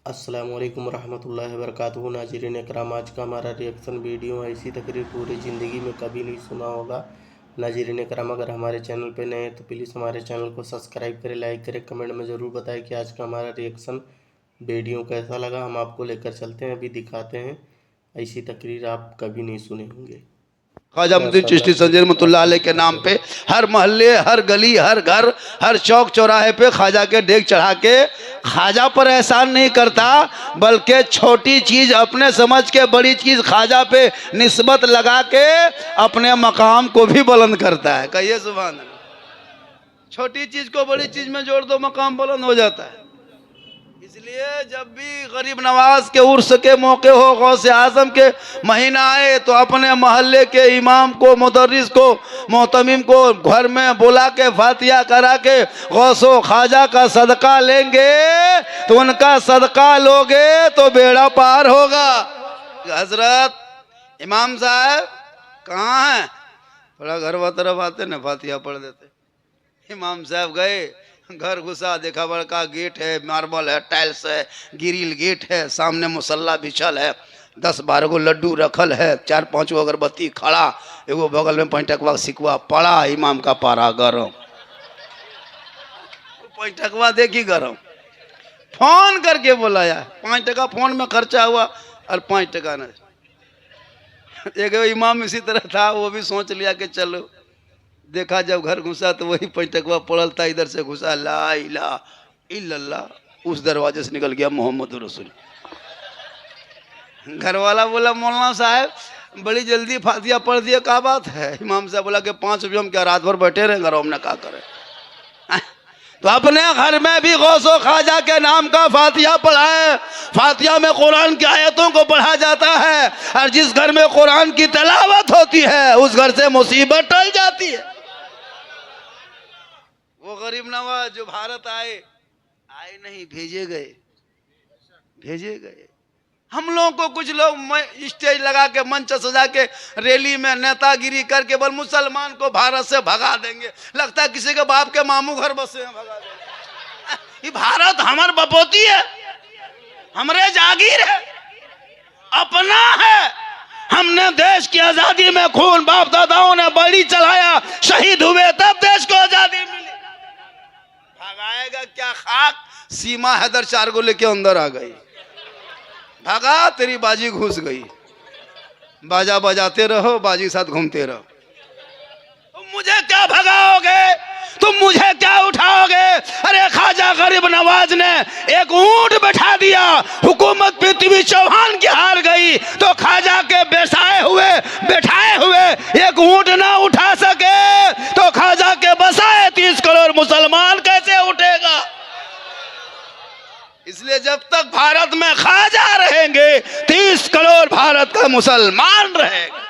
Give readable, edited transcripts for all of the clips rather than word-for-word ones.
अस्सलाम वालेकुम रहमतुल्लाहि व बरकातुहू। नाज़रीन इकराम, आज का हमारा रिएक्शन वीडियो है। ऐसी तकरीर पूरी ज़िंदगी में कभी नहीं सुना होगा। नाज़रीन इकराम, अगर हमारे चैनल पे नए हैं तो प्लीज़ हमारे चैनल को सब्सक्राइब करें, लाइक करें, कमेंट में ज़रूर बताएं कि आज का हमारा रिएक्शन वीडियो कैसा लगा। हम आपको लेकर चलते हैं, अभी दिखाते हैं। ऐसी तकरीर आप कभी नहीं सुने होंगे। ख्वाजा मुद्दीन चिश्ती संजय रहमतुल्लाह अलैह के नाम पे हर मोहल्ले, हर गली, हर घर, हर चौक चौराहे पे ख्वाजा के डेग चढ़ा के ख्वाजा पर एहसान नहीं करता, बल्कि छोटी चीज अपने समझ के बड़ी चीज ख्वाजा पे निस्बत लगा के अपने मकाम को भी बुलंद करता है। कहिए सुभान अल्लाह। छोटी चीज को बड़ी चीज में जोड़ दो, मकाम बुलंद हो जाता है। इसलिए जब भी गरीब नवाज के उर्स के मौके हो, गौसे आजम के महीना आए, तो अपने मोहल्ले के इमाम को, मुदर्रिस को, मोहतमिम को घर में बुला के फातिहा करा के गौसो ख्वाजा का सदका लेंगे, तो उनका सदका लोगे तो बेड़ा पार होगा। हजरत इमाम साहब कहाँ हैं? थोड़ा घर व तरफ आते ना, फातिहा पढ़ देते। इमाम साहब गए, घर घुसा, देखा बड़का गेट है, मार्बल है, टाइल्स है, ग्रिल गेट है, सामने मुसल्ला बिछल है, 10-12 गो लड्डू रखल है, 4-5 गो अगरबत्ती खड़ा, एगो बगल में पैंटकवा सिकवा पड़ा, इमाम का पारा गरम। पैंटकवा देखी गरम, फोन करके बुलाया, 5 टका फोन में खर्चा हुआ और 5 टका नहीं। एक इमाम इसी तरह था, वो भी सोच लिया कि चलो। देखा जब घर घुसा तो वही पैंटकवा पड़ल था, इधर से घुसा, ला इलाहा इल्लल्लाह, उस दरवाजे से निकल गया मोहम्मद रसूल। घर वाला बोला, मौलाना साहब बड़ी जल्दी फातिहा पढ़ दिया, क्या बात है? इमाम साहब बोला कि 5 रुपये हम क्या रात भर बैठे रहे घरों में, क्या करें? तो अपने घर में भी गौसो ख्वाजा के नाम का फातिहा पढ़ाए। फातिहा में कुरान की आयतों को पढ़ा जाता है, और जिस घर में कुरान की तिलावत होती है उस घर से मुसीबत टल जाती है। वो गरीब नवाज जो भारत आए नहीं, भेजे गए। हम लोगों को कुछ लोग स्टेज लगा के, मंच सजा के, रैली में नेतागिरी करके बल मुसलमान को भारत से भगा देंगे। लगता है किसी के बाप के मामू घर बसे हैं, भगा देंगे। ये भारत हमार बपोती है, हमरे जागीर है, अपना है। हमने देश की आजादी में खून बाप दादाओं ने बलि चढ़ाया, शहीद हुए, तब देश को आजादी मिली। भगाएगा क्या? खाक सीमा हैदर 4 गो लेके अंदर आ गई, भागा, तेरी बाजी घुस गई। बाजा बजाते रहो, बाजी साथ घूमते रहो। तुम मुझे क्या भगाओगे? तुम मुझे क्या उठाओगे? अरे ख्वाजा गरीब नवाज ने एक ऊंट बैठा दिया, हुकूमत पृथ्वी चौहान की हार गई, तो ख्वाजा के बैठाए हुए एक ऊंट ना उठा सके, तो ख्वाजा के बसाए 30 करोड़ मुसलमान कैसे उठेगा? इसलिए जब तक भारत में ख्वाजा रहेंगे, 30 करोड़ भारत का मुसलमान रहेगा।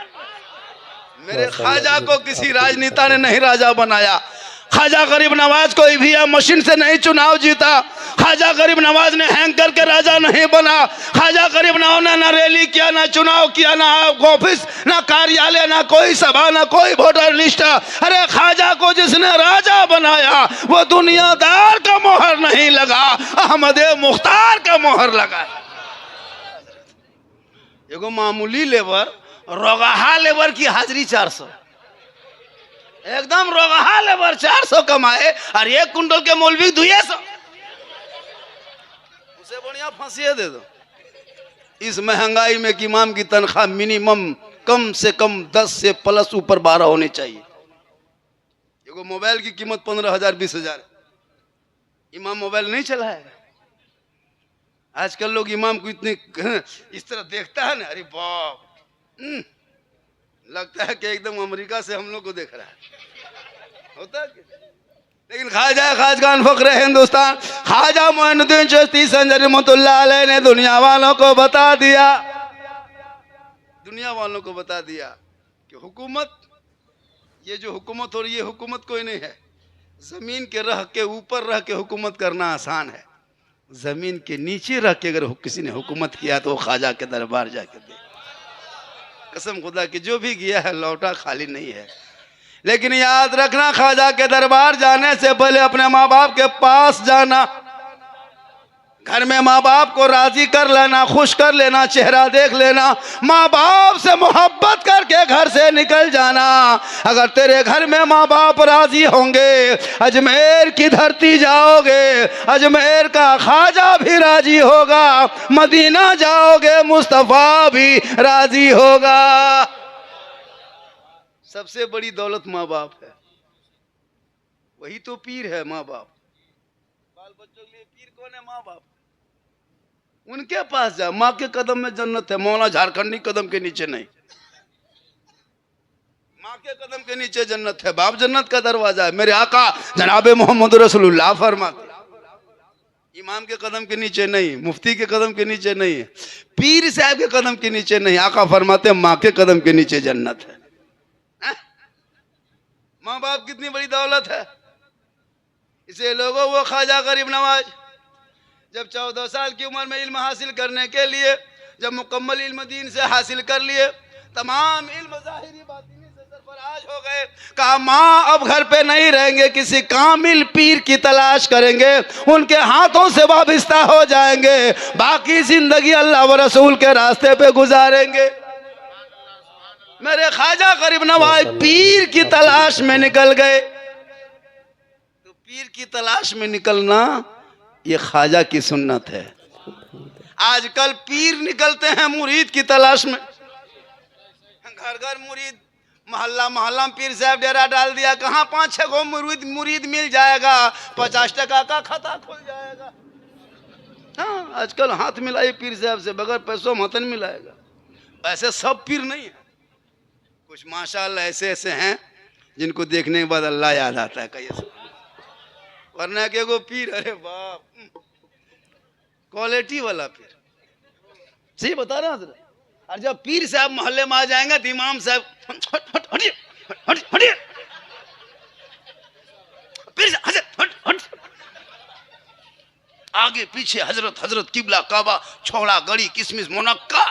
मेरे ख्वाजा को किसी राजनेता ने नहीं राजा बनाया। ख्वाजा गरीब नवाज को ईवीएम मशीन से नहीं चुनाव जीता। ख्वाजा गरीब नवाज ने हैंग करके राजा नहीं बना। ख्वाजा गरीब नवाज ने ना रैली किया, ना चुनाव किया, ना ऑफिस, ना कार्यालय, ना कोई सभा, ना कोई वोटर लिस्ट। अरे ख्वाजा को जिसने राजा बनाया वो दुनियादार का मोहर नहीं लगा, अहमद मुख्तार का मोहर लगा। एगो मामूली लेबर, रोगाहा लेबर की हाजिरी 400, एकदम रोगाहा लेबर 400 कमाए, और 1 कुंटल के मौलवी 200। उसे बढ़िया फांसी दे दो। इस महंगाई में कि इमाम की तनख्वाह मिनिमम कम से कम 10 से प्लस ऊपर 12 होनी चाहिए। एगो मोबाइल की कीमत 15,000 20,000। इमाम मोबाइल नहीं चलाएगा। आजकल लोग इमाम को इतने इस तरह देखता है ना, अरे बाप, लगता है कि एकदम अमेरिका से हम लोग को देख रहा है, होता है। लेकिन खाजगान फख्र हिंदुस्तान ख्वाजा मोइनुद्दीन चिश्ती संजय रहमतुल्लाह अलैह ने दुनिया वालों को बता दिया कि हुकूमत, ये जो हुकूमत हो रही है, हुकूमत कोई नहीं है। जमीन के रह के ऊपर रह के हुकूमत करना आसान है, जमीन के नीचे रह के अगर किसी ने हुकूमत किया तो वो ख्वाजा के दरबार जाके दे। कसम खुदा कि जो भी गया है लौटा खाली नहीं है। लेकिन याद रखना, ख्वाजा के दरबार जाने से पहले अपने माँ बाप के पास जाना। घर में माँ बाप को राजी कर लेना, खुश कर लेना, चेहरा देख लेना, माँ बाप से मोहब्बत करके घर से निकल जाना। अगर तेरे घर में माँ बाप राजी होंगे, अजमेर की धरती जाओगे, अजमेर का ख्वाजा भी राजी होगा, मदीना जाओगे मुस्तफ़ा भी राजी होगा। सबसे बड़ी दौलत माँ बाप है, वही तो पीर है माँ बाप। बाल बच्चों के लिए पीर कौन है? माँ बाप। उनके पास जा, माँ के कदम में जन्नत है। मौला झारखंडी कदम के नीचे नहीं, माँ के कदम के नीचे जन्नत है। बाप जन्नत का दरवाजा है। मेरे आका जनाबे मोहम्मद रसूलुल्लाह फरमाते, इमाम के कदम के नीचे नहीं, मुफ्ती के कदम के नीचे नहीं, पीर साहब के कदम के नीचे नहीं। आका फरमाते माँ के कदम के नीचे जन्नत है। माँ बाप कितनी बड़ी दौलत है। इसे लोगों, वो ख्वाजा गरीब नवाज जब 14 साल की उम्र में इल्म हासिल करने के लिए, जब मुकम्मल इल्म दीन से हासिल कर लिए, तमाम इल्म ज़ाहिरी बातिनी से सरफराज हो गए। कहा माँ अब घर पे नहीं रहेंगे, किसी कामिल पीर की तलाश करेंगे, उनके हाथों से वाबिस्ता हो जाएंगे, बाकी जिंदगी अल्लाह व रसूल के रास्ते पे गुजारेंगे। मेरे ख्वाजा गरीब नवाज पीर की तलाश में निकल गए। तो पीर की तलाश में निकलना ये ख्वाजा की सुन्नत है। आजकल पीर निकलते हैं मुरीद की तलाश में, घर घर मुरीद, मोहल्ला मोहल्ला पीर साहब डेरा डाल दिया। कहाँ 5-6 गो मुरीद मिल जाएगा, 50 टका का खाता खुल जाएगा। हाँ, आजकल हाथ मिलाइए पीर साहब से, बगैर पैसों मतन मिलाएगा। ऐसे सब पीर नहीं है, कुछ माशाअल्लाह ऐसे ऐसे हैं जिनको देखने के बाद अल्लाह याद आता है। कहिए वरना के वो पीर, अरे बाप, क्वालिटी वाला पीर। सही बता रहा हूँ। और जब पीर साहब मोहल्ले में आ जाएंगे तो इमाम साहब हटिए हटिए, पीर साहब हट, आगे पीछे हजरत हजरत किबला काबा छोड़ा गड़ी किसमिस मुनक्का।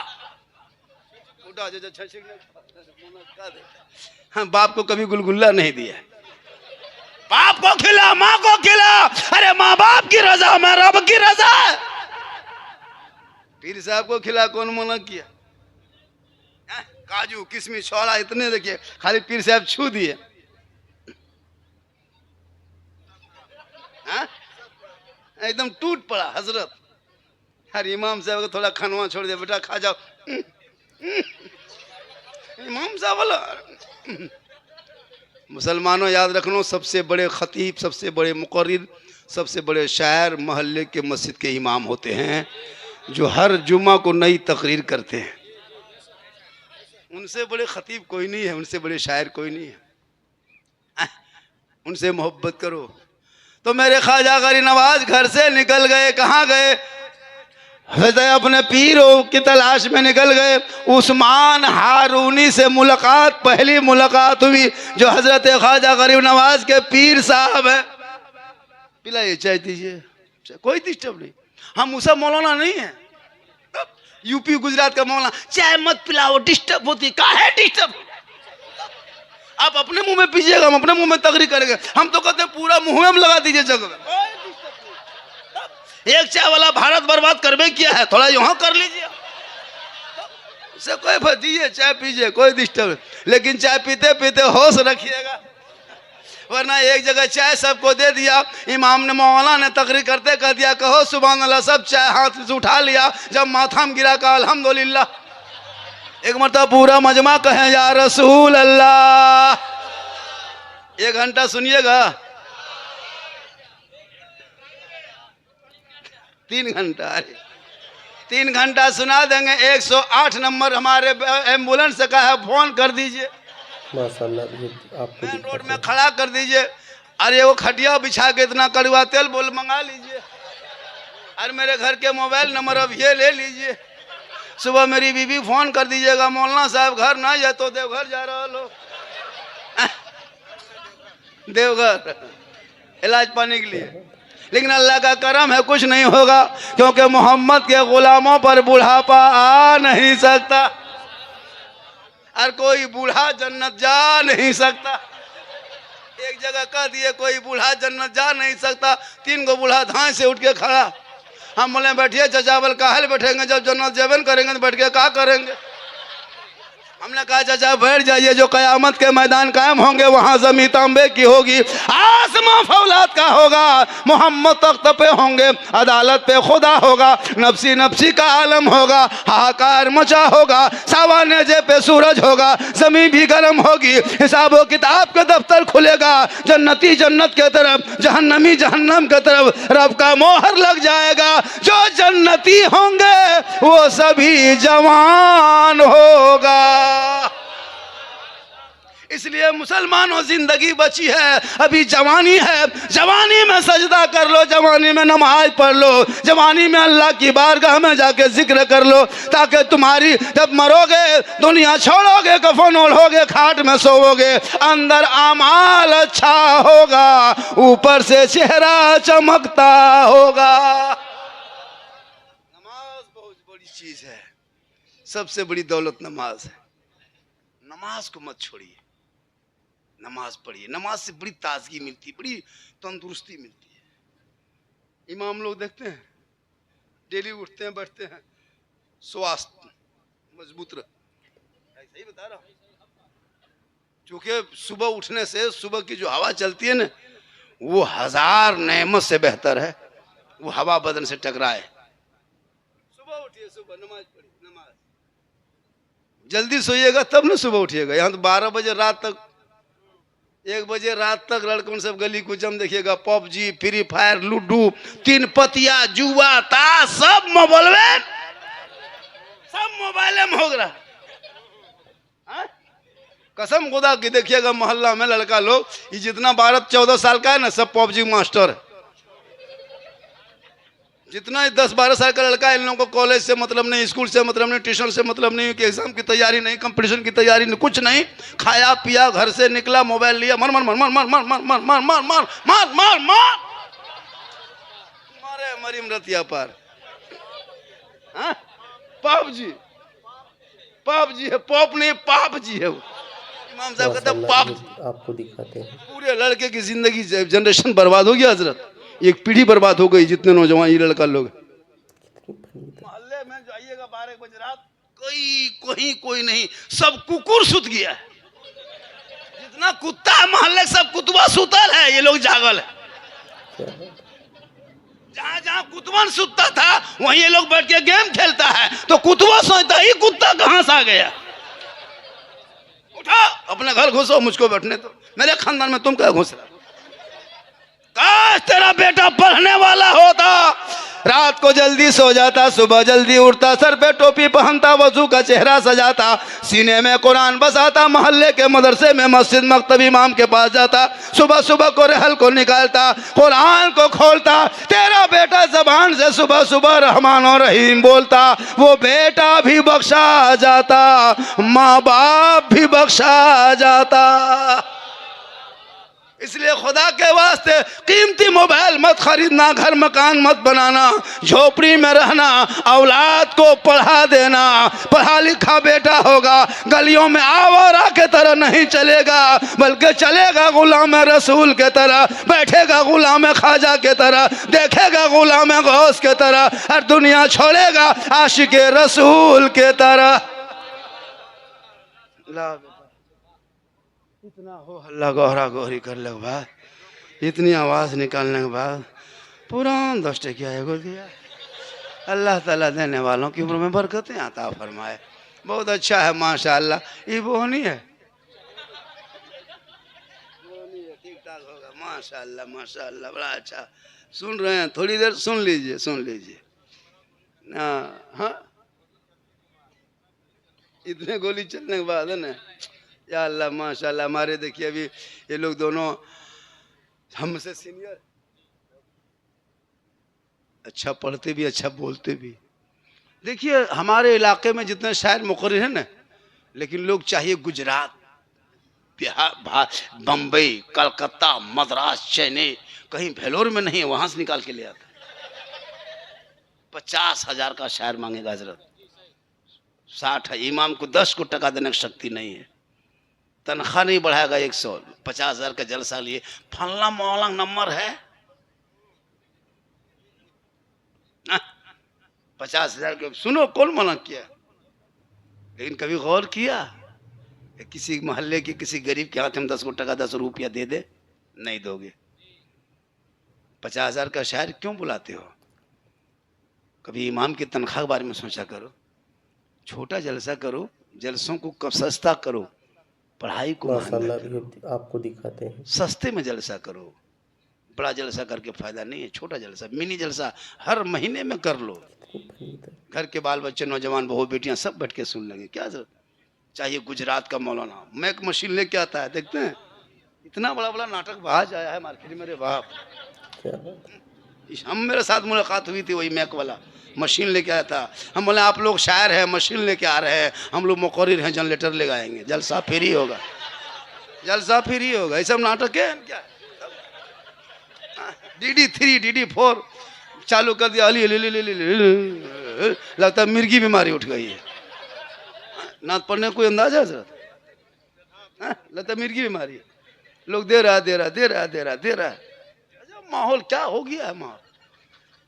हाँ, बाप को कभी गुलगुल्ला नहीं दिया, बाप को खिला, माँ को खिला। अरे माँ बाप की रजा में रब की रजा। पीर साहब को खिला, कौन मना किया? काजू किशमिश छोड़ा इतने देखिए, खाली पीर साहब छू दिए। एकदम टूट पड़ा हजरत। हर इमाम साहब को थोड़ा खनवा छोड़ दिया, बेटा खा जाओ। इमाम साहब बोला, मुसलमानों याद रखना, सबसे बड़े खतीब, सबसे बड़े मुकर्रिर, सबसे बड़े शायर मोहल्ले के मस्जिद के इमाम होते हैं, जो हर जुम्मा को नई तकरीर करते हैं। उनसे बड़े खतीब कोई नहीं है, उनसे बड़े शायर कोई नहीं है। उनसे मोहब्बत करो। तो मेरे ख्वाजा गरीब नवाज घर से निकल गए। कहाँ गए? अपने पीरों की तलाश में निकल गए। उस्मान हारूनी से मुलाकात, पहली मुलाकात हुई, जो हजरत ख्वाजा गरीब नवाज के पीर साहब है। पिलाइए चाय दीजिए, कोई डिस्टर्ब नहीं। हम मूसा मौलाना नहीं है, यूपी गुजरात का मौलाना। चाय मत पिलाओ, डिस्टर्ब होती। का है डिस्टर्ब? आप अपने मुंह में पीजिएगा, हम अपने मुंह में तकरीर करेंगे। हम तो कहते हैं पूरा मुंह में लगा दीजिए जगह में। एक चाय वाला भारत बर्बाद करवे किया है, थोड़ा यहाँ कर लीजिए। से कोई दीजिए, चाय पीजिए, कोई डिस्टर्ब। लेकिन चाय पीते पीते होश रखिएगा, वरना एक जगह चाय सबको दे दिया। इमाम ने, मौलाना ने तकरीर करते कह दिया, कहो सुभान अल्लाह। सब चाय हाथ से उठा लिया। जब माथा में गिरा का अल्हम्दुलिल्लाह। एक मरतबा पूरा मजमा कहे या रसूल अल्लाह। 1 घंटा सुनिएगा, 3 घंटा, अरे 3 घंटा सुना देंगे। 108 नंबर हमारे एम्बुलेंस से कहा है, फोन कर दीजिए, माशाअल्लाह आपको मेन रोड में खड़ा कर दीजिए। अरे वो खटिया बिछा के इतना कड़वा तेल बोल मंगा लीजिए। अरे मेरे घर के मोबाइल नंबर अब ये ले लीजिए। सुबह मेरी बीवी फोन कर दीजिएगा, मौलाना साहब घर ना जाए तो देवघर जा रहा लो। देवघर इलाज पाने के लिए। लेकिन अल्लाह का करम है, कुछ नहीं होगा, क्योंकि मोहम्मद के गुलामों पर बुढ़ापा आ नहीं सकता। और कोई बूढ़ा जन्नत जा नहीं सकता। एक जगह कह दिए कोई बूढ़ा जन्नत जा नहीं सकता। 3 गो बूढ़ा धाए से उठ के खड़ा, हम बोले बैठिए चाचा, बोल काहे बैठेंगे, जब जन्नत जेबन करेंगे तो बैठ के क्या करेंगे। हमने कहा चाचा बैठ जाइए, जो कयामत के मैदान कायम होंगे वहां जमी तांबे की होगी, आसमां फौलाद का होगा, मोहम्मद तख्त पे होंगे, अदालत पे खुदा होगा, नफसी नफसी का आलम होगा, हाहाकार मचा होगा, सावा नेजे पे सूरज होगा, जमी भी गर्म होगी, हिसाबो किताब का दफ्तर खुलेगा, जन्नती जन्नत के तरफ, जहन्नमी जहन्नम के तरफ, रब का मोहर लग जाएगा। जो जन्नती होंगे वो सभी जवान होगा। इसलिए मुसलमानों, जिंदगी बची है, अभी जवानी है, जवानी में सजदा कर लो, जवानी में नमाज पढ़ लो, जवानी में अल्लाह की बारगाह में जाके जिक्र कर लो, ताकि तुम्हारी जब मरोगे, दुनिया छोड़ोगे, कफन ओढ़ोगे, खाट में सोओगे, अंदर आमाल अच्छा होगा, ऊपर से चेहरा चमकता होगा। नमाज बहुत बड़ी चीज है, सबसे बड़ी दौलत नमाज है। नमाज को मत छोड़िए, नमाज पढ़िए, नमाज से बड़ी ताजगी मिलती है, बड़ी तंदुरुस्ती मिलती है। इमाम लोग देखते हैं डेली उठते हैं, बैठते हैं, स्वास्थ्य मजबूत रह, सही बता रहा हूँ। क्योंकि सुबह उठने से, सुबह की जो हवा चलती है ना, वो 1000 नेमत से बेहतर है, वो हवा बदन से टकराए। सुबह उठिए, सुबह नमाज पढ़िए, नमाज जल्दी सोइएगा तब ना सुबह उठिएगा। यहाँ तो 12 बजे रात तक, 1 बजे रात तक लड़कों सब गली कुचम देखिएगा, पबजी, फ्री फायर, लूडो, 3 पतिया, जुआ, ताश, सब मोबाइल में, सब मोबाइल में हो रहा। कसम खुदा की देखिएगा मोहल्ला में लड़का लोग, ये जितना 12-14 साल का है ना, सब पबजी मास्टर है। जितना 10-12 साल का लड़का है, इन लोगों को कॉलेज से मतलब नहीं, स्कूल से मतलब नहीं, ट्यूशन से मतलब नहीं, कि एग्जाम की तैयारी नहीं, कंपटीशन की तैयारी नहीं, कुछ नहीं, खाया पिया, घर से निकला, मोबाइल लिया, मर मर मर मर मर मर मर मर मर मर मर मर मर मर मारे मरी मरतिया पार। पापजी, पापजी है, पॉप नहीं, पापजी है वो। इमाम साहब कहते हैं पाप। आपको दिखाते हैं, पूरे लड़के की जिंदगी, जनरेशन बर्बाद हो गया हजरत, एक पीढ़ी बर्बाद हो गई। जितने नौजवान ये लड़का लोग मोहल्ले में जाइएगा 12 बजे रात, कोई नहीं, सब कुकुर सुत गया है। जितना कुत्ता है मोहल्ले, सब कुतवा सुतल है, ये लोग जागल है। जहां जहां कुतवन सुतता था वहीं ये लोग बैठ के गेम खेलता है, तो कुतवा सोचता ही कुत्ता कहां से आ गया। उठा अपने घर घुसो, मुझको बैठने दो, मेरे खानदान में तुम क्या घुस रहा। काश तेरा बेटा पढ़ने वाला होता, रात को जल्दी सो जाता, सुबह जल्दी उठता, सर पे टोपी पहनता, वजू का चेहरा सजाता, सीने में कुरान बसाता, मोहल्ले के मदरसे में मस्जिद मकतब इमाम के पास जाता, सुबह सुबह को रहल को निकालता, कुरान को खोलता। तेरा बेटा जबान से सुबह सुबह रहमान और रहीम बोलता, वो बेटा भी बख्शा जाता, माँ बाप भी बख्शा जाता। इसलिए खुदा के वास्ते कीमती मोबाइल मत खरीदना, घर मकान मत बनाना, झोपड़ी में रहना, औलाद को पढ़ा देना। पढ़ा लिखा बेटा होगा, गलियों में आवारा के तरह नहीं चलेगा, बल्कि चलेगा गुलाम रसूल के तरह, बैठेगा गुलाम ख्वाजा के तरह, देखेगा गुलाम गौस के तरह, और दुनिया छोड़ेगा आशिक रसूल के तरह। इतना हो हल्ला गहरा गहरी करने के बाद, इतनी आवाज़ निकालने के बाद, पुरान 10 टकिया एगो दिया। अल्लाह ताला देने वालों की उम्र में बरकतें आता फरमाए। बहुत अच्छा है माशाअल्लाह। ये बोहनी है, ठीक ठाक होगा, माशाअल्लाह माशाअल्लाह, बड़ा अच्छा। सुन रहे हैं, थोड़ी देर सुन लीजिए, सुन लीजिए। हाँ, इतने गोली चलने के बाद है ना, या अल्लाह माशाअल्लाह। हमारे देखिए अभी ये लोग दोनों हमसे सीनियर, अच्छा पढ़ते भी, अच्छा बोलते भी। देखिए हमारे इलाके में जितने शायर मुकर्रिर हैं ना, लेकिन लोग चाहिए गुजरात, बिहार, बम्बई, कलकत्ता, मद्रास, चेन्नई, कहीं भेलोर में नहीं है, वहां से निकाल के ले आता। 50,000 का शायर मांगेगा हजरत, 60 है। इमाम को 10 को टका देने की शक्ति नहीं है, तनख्वाह नहीं बढ़ाएगा। 150,000 का जलसा लिए, फलना मौला नंबर है। 50,000 के सुनो, कौन मना किया? लेकिन कभी गौर किया किसी मोहल्ले के किसी गरीब के हाथ में 10 टका 10 रुपया दे दे? नहीं दोगे। 50,000 का शायर क्यों बुलाते हो? कभी इमाम की तनख्वाह के बारे में सोचा करो। छोटा जलसा करो, जलसों को कब सस्ता करो, पढ़ाई को माशाल्लाह भी आपको दिखाते हैं। सस्ते में जलसा करो। बड़ा जलसा करके फायदा नहीं है, छोटा जलसा, मिनी जलसा हर महीने में कर लो। घर के बाल बच्चे, नौजवान, बहू बेटियां सब बैठ के सुन लेंगे। क्या जरूरत? चाहिए गुजरात का मौलाना मैक मशीन लेके आता है, देखते हैं इतना बड़ा बड़ा नाटक बाज आया है मार्केट में। मेरे बाप, हम मेरे साथ मुलाकात हुई थी, वही मैक वाला मशीन लेके आया था। हम बोले आप लोग शायर हैं, मशीन लेके आ रहे हैं, हम लोग मुकर्रिर हैं, जनरेटर ले आएंगे, जलसा फ्री होगा, जलसा फ्री होगा। ये सब नाटक है क्या? DD3 DD4 चालू कर दिया, लगता है मिर्गी बीमारी उठ गई है। नात पढ़ने कोई अंदाजा है? लगता है मिर्गी बीमारी है। लोग दे रहा दे रहा दे रहा दे रहा दे रहा है। माहौल क्या हो गया है? माहौल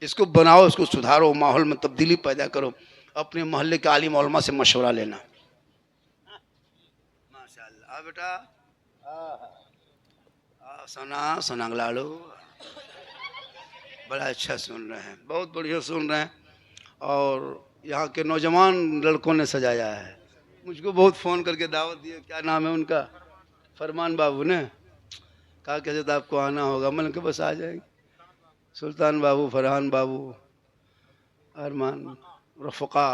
इसको बनाओ, इसको सुधारो, माहौल में तब्दीली पैदा करो। अपने मोहल्ले के आलिम उलमा से मशवरा लेना। माशाअल्लाह बेटा, सोना सोना लालो, बड़ा अच्छा सुन रहे हैं, बहुत बढ़िया सुन रहे हैं। और यहाँ के नौजवान लड़कों ने सजाया है। मुझको बहुत फ़ोन करके दावत दिए, क्या नाम है उनका, फरमान बाबू ने कहा कैसे तो आपको आना होगा। मैंने कहा बस आ जाएंगे। सुल्तान बाबू, फरहान बाबू, अरमान, रफ़का,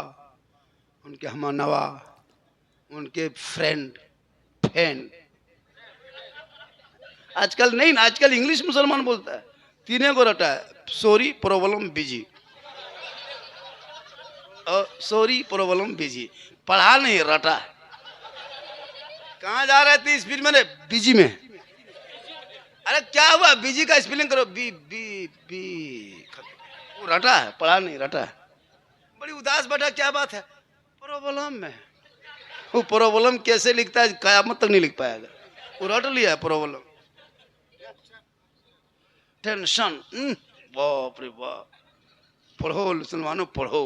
उनके हमा नवा, उनके फ्रेंड। आजकल नहीं ना, आजकल इंग्लिश मुसलमान बोलता है, तीनों को रटा है। Sorry problem busy, sorry problem busy, पढ़ा नहीं रटा। कहाँ जा रहे थे स्पीड में? बिजी में। अरे क्या हुआ? बिजी का स्पेलिंग करो, बी बी बी, वो रटा है, पढ़ा नहीं, रटा है। बड़ी उदास बेटा, क्या बात है? प्रॉब्लम में। वो प्रॉब्लम कैसे लिखता है, कयामत तक नहीं लिख पाएगा। वो रट लिया है प्रॉब्लम। टेंशन, बाप रे बाप। पढ़ो मुसलमानों, पढ़ो,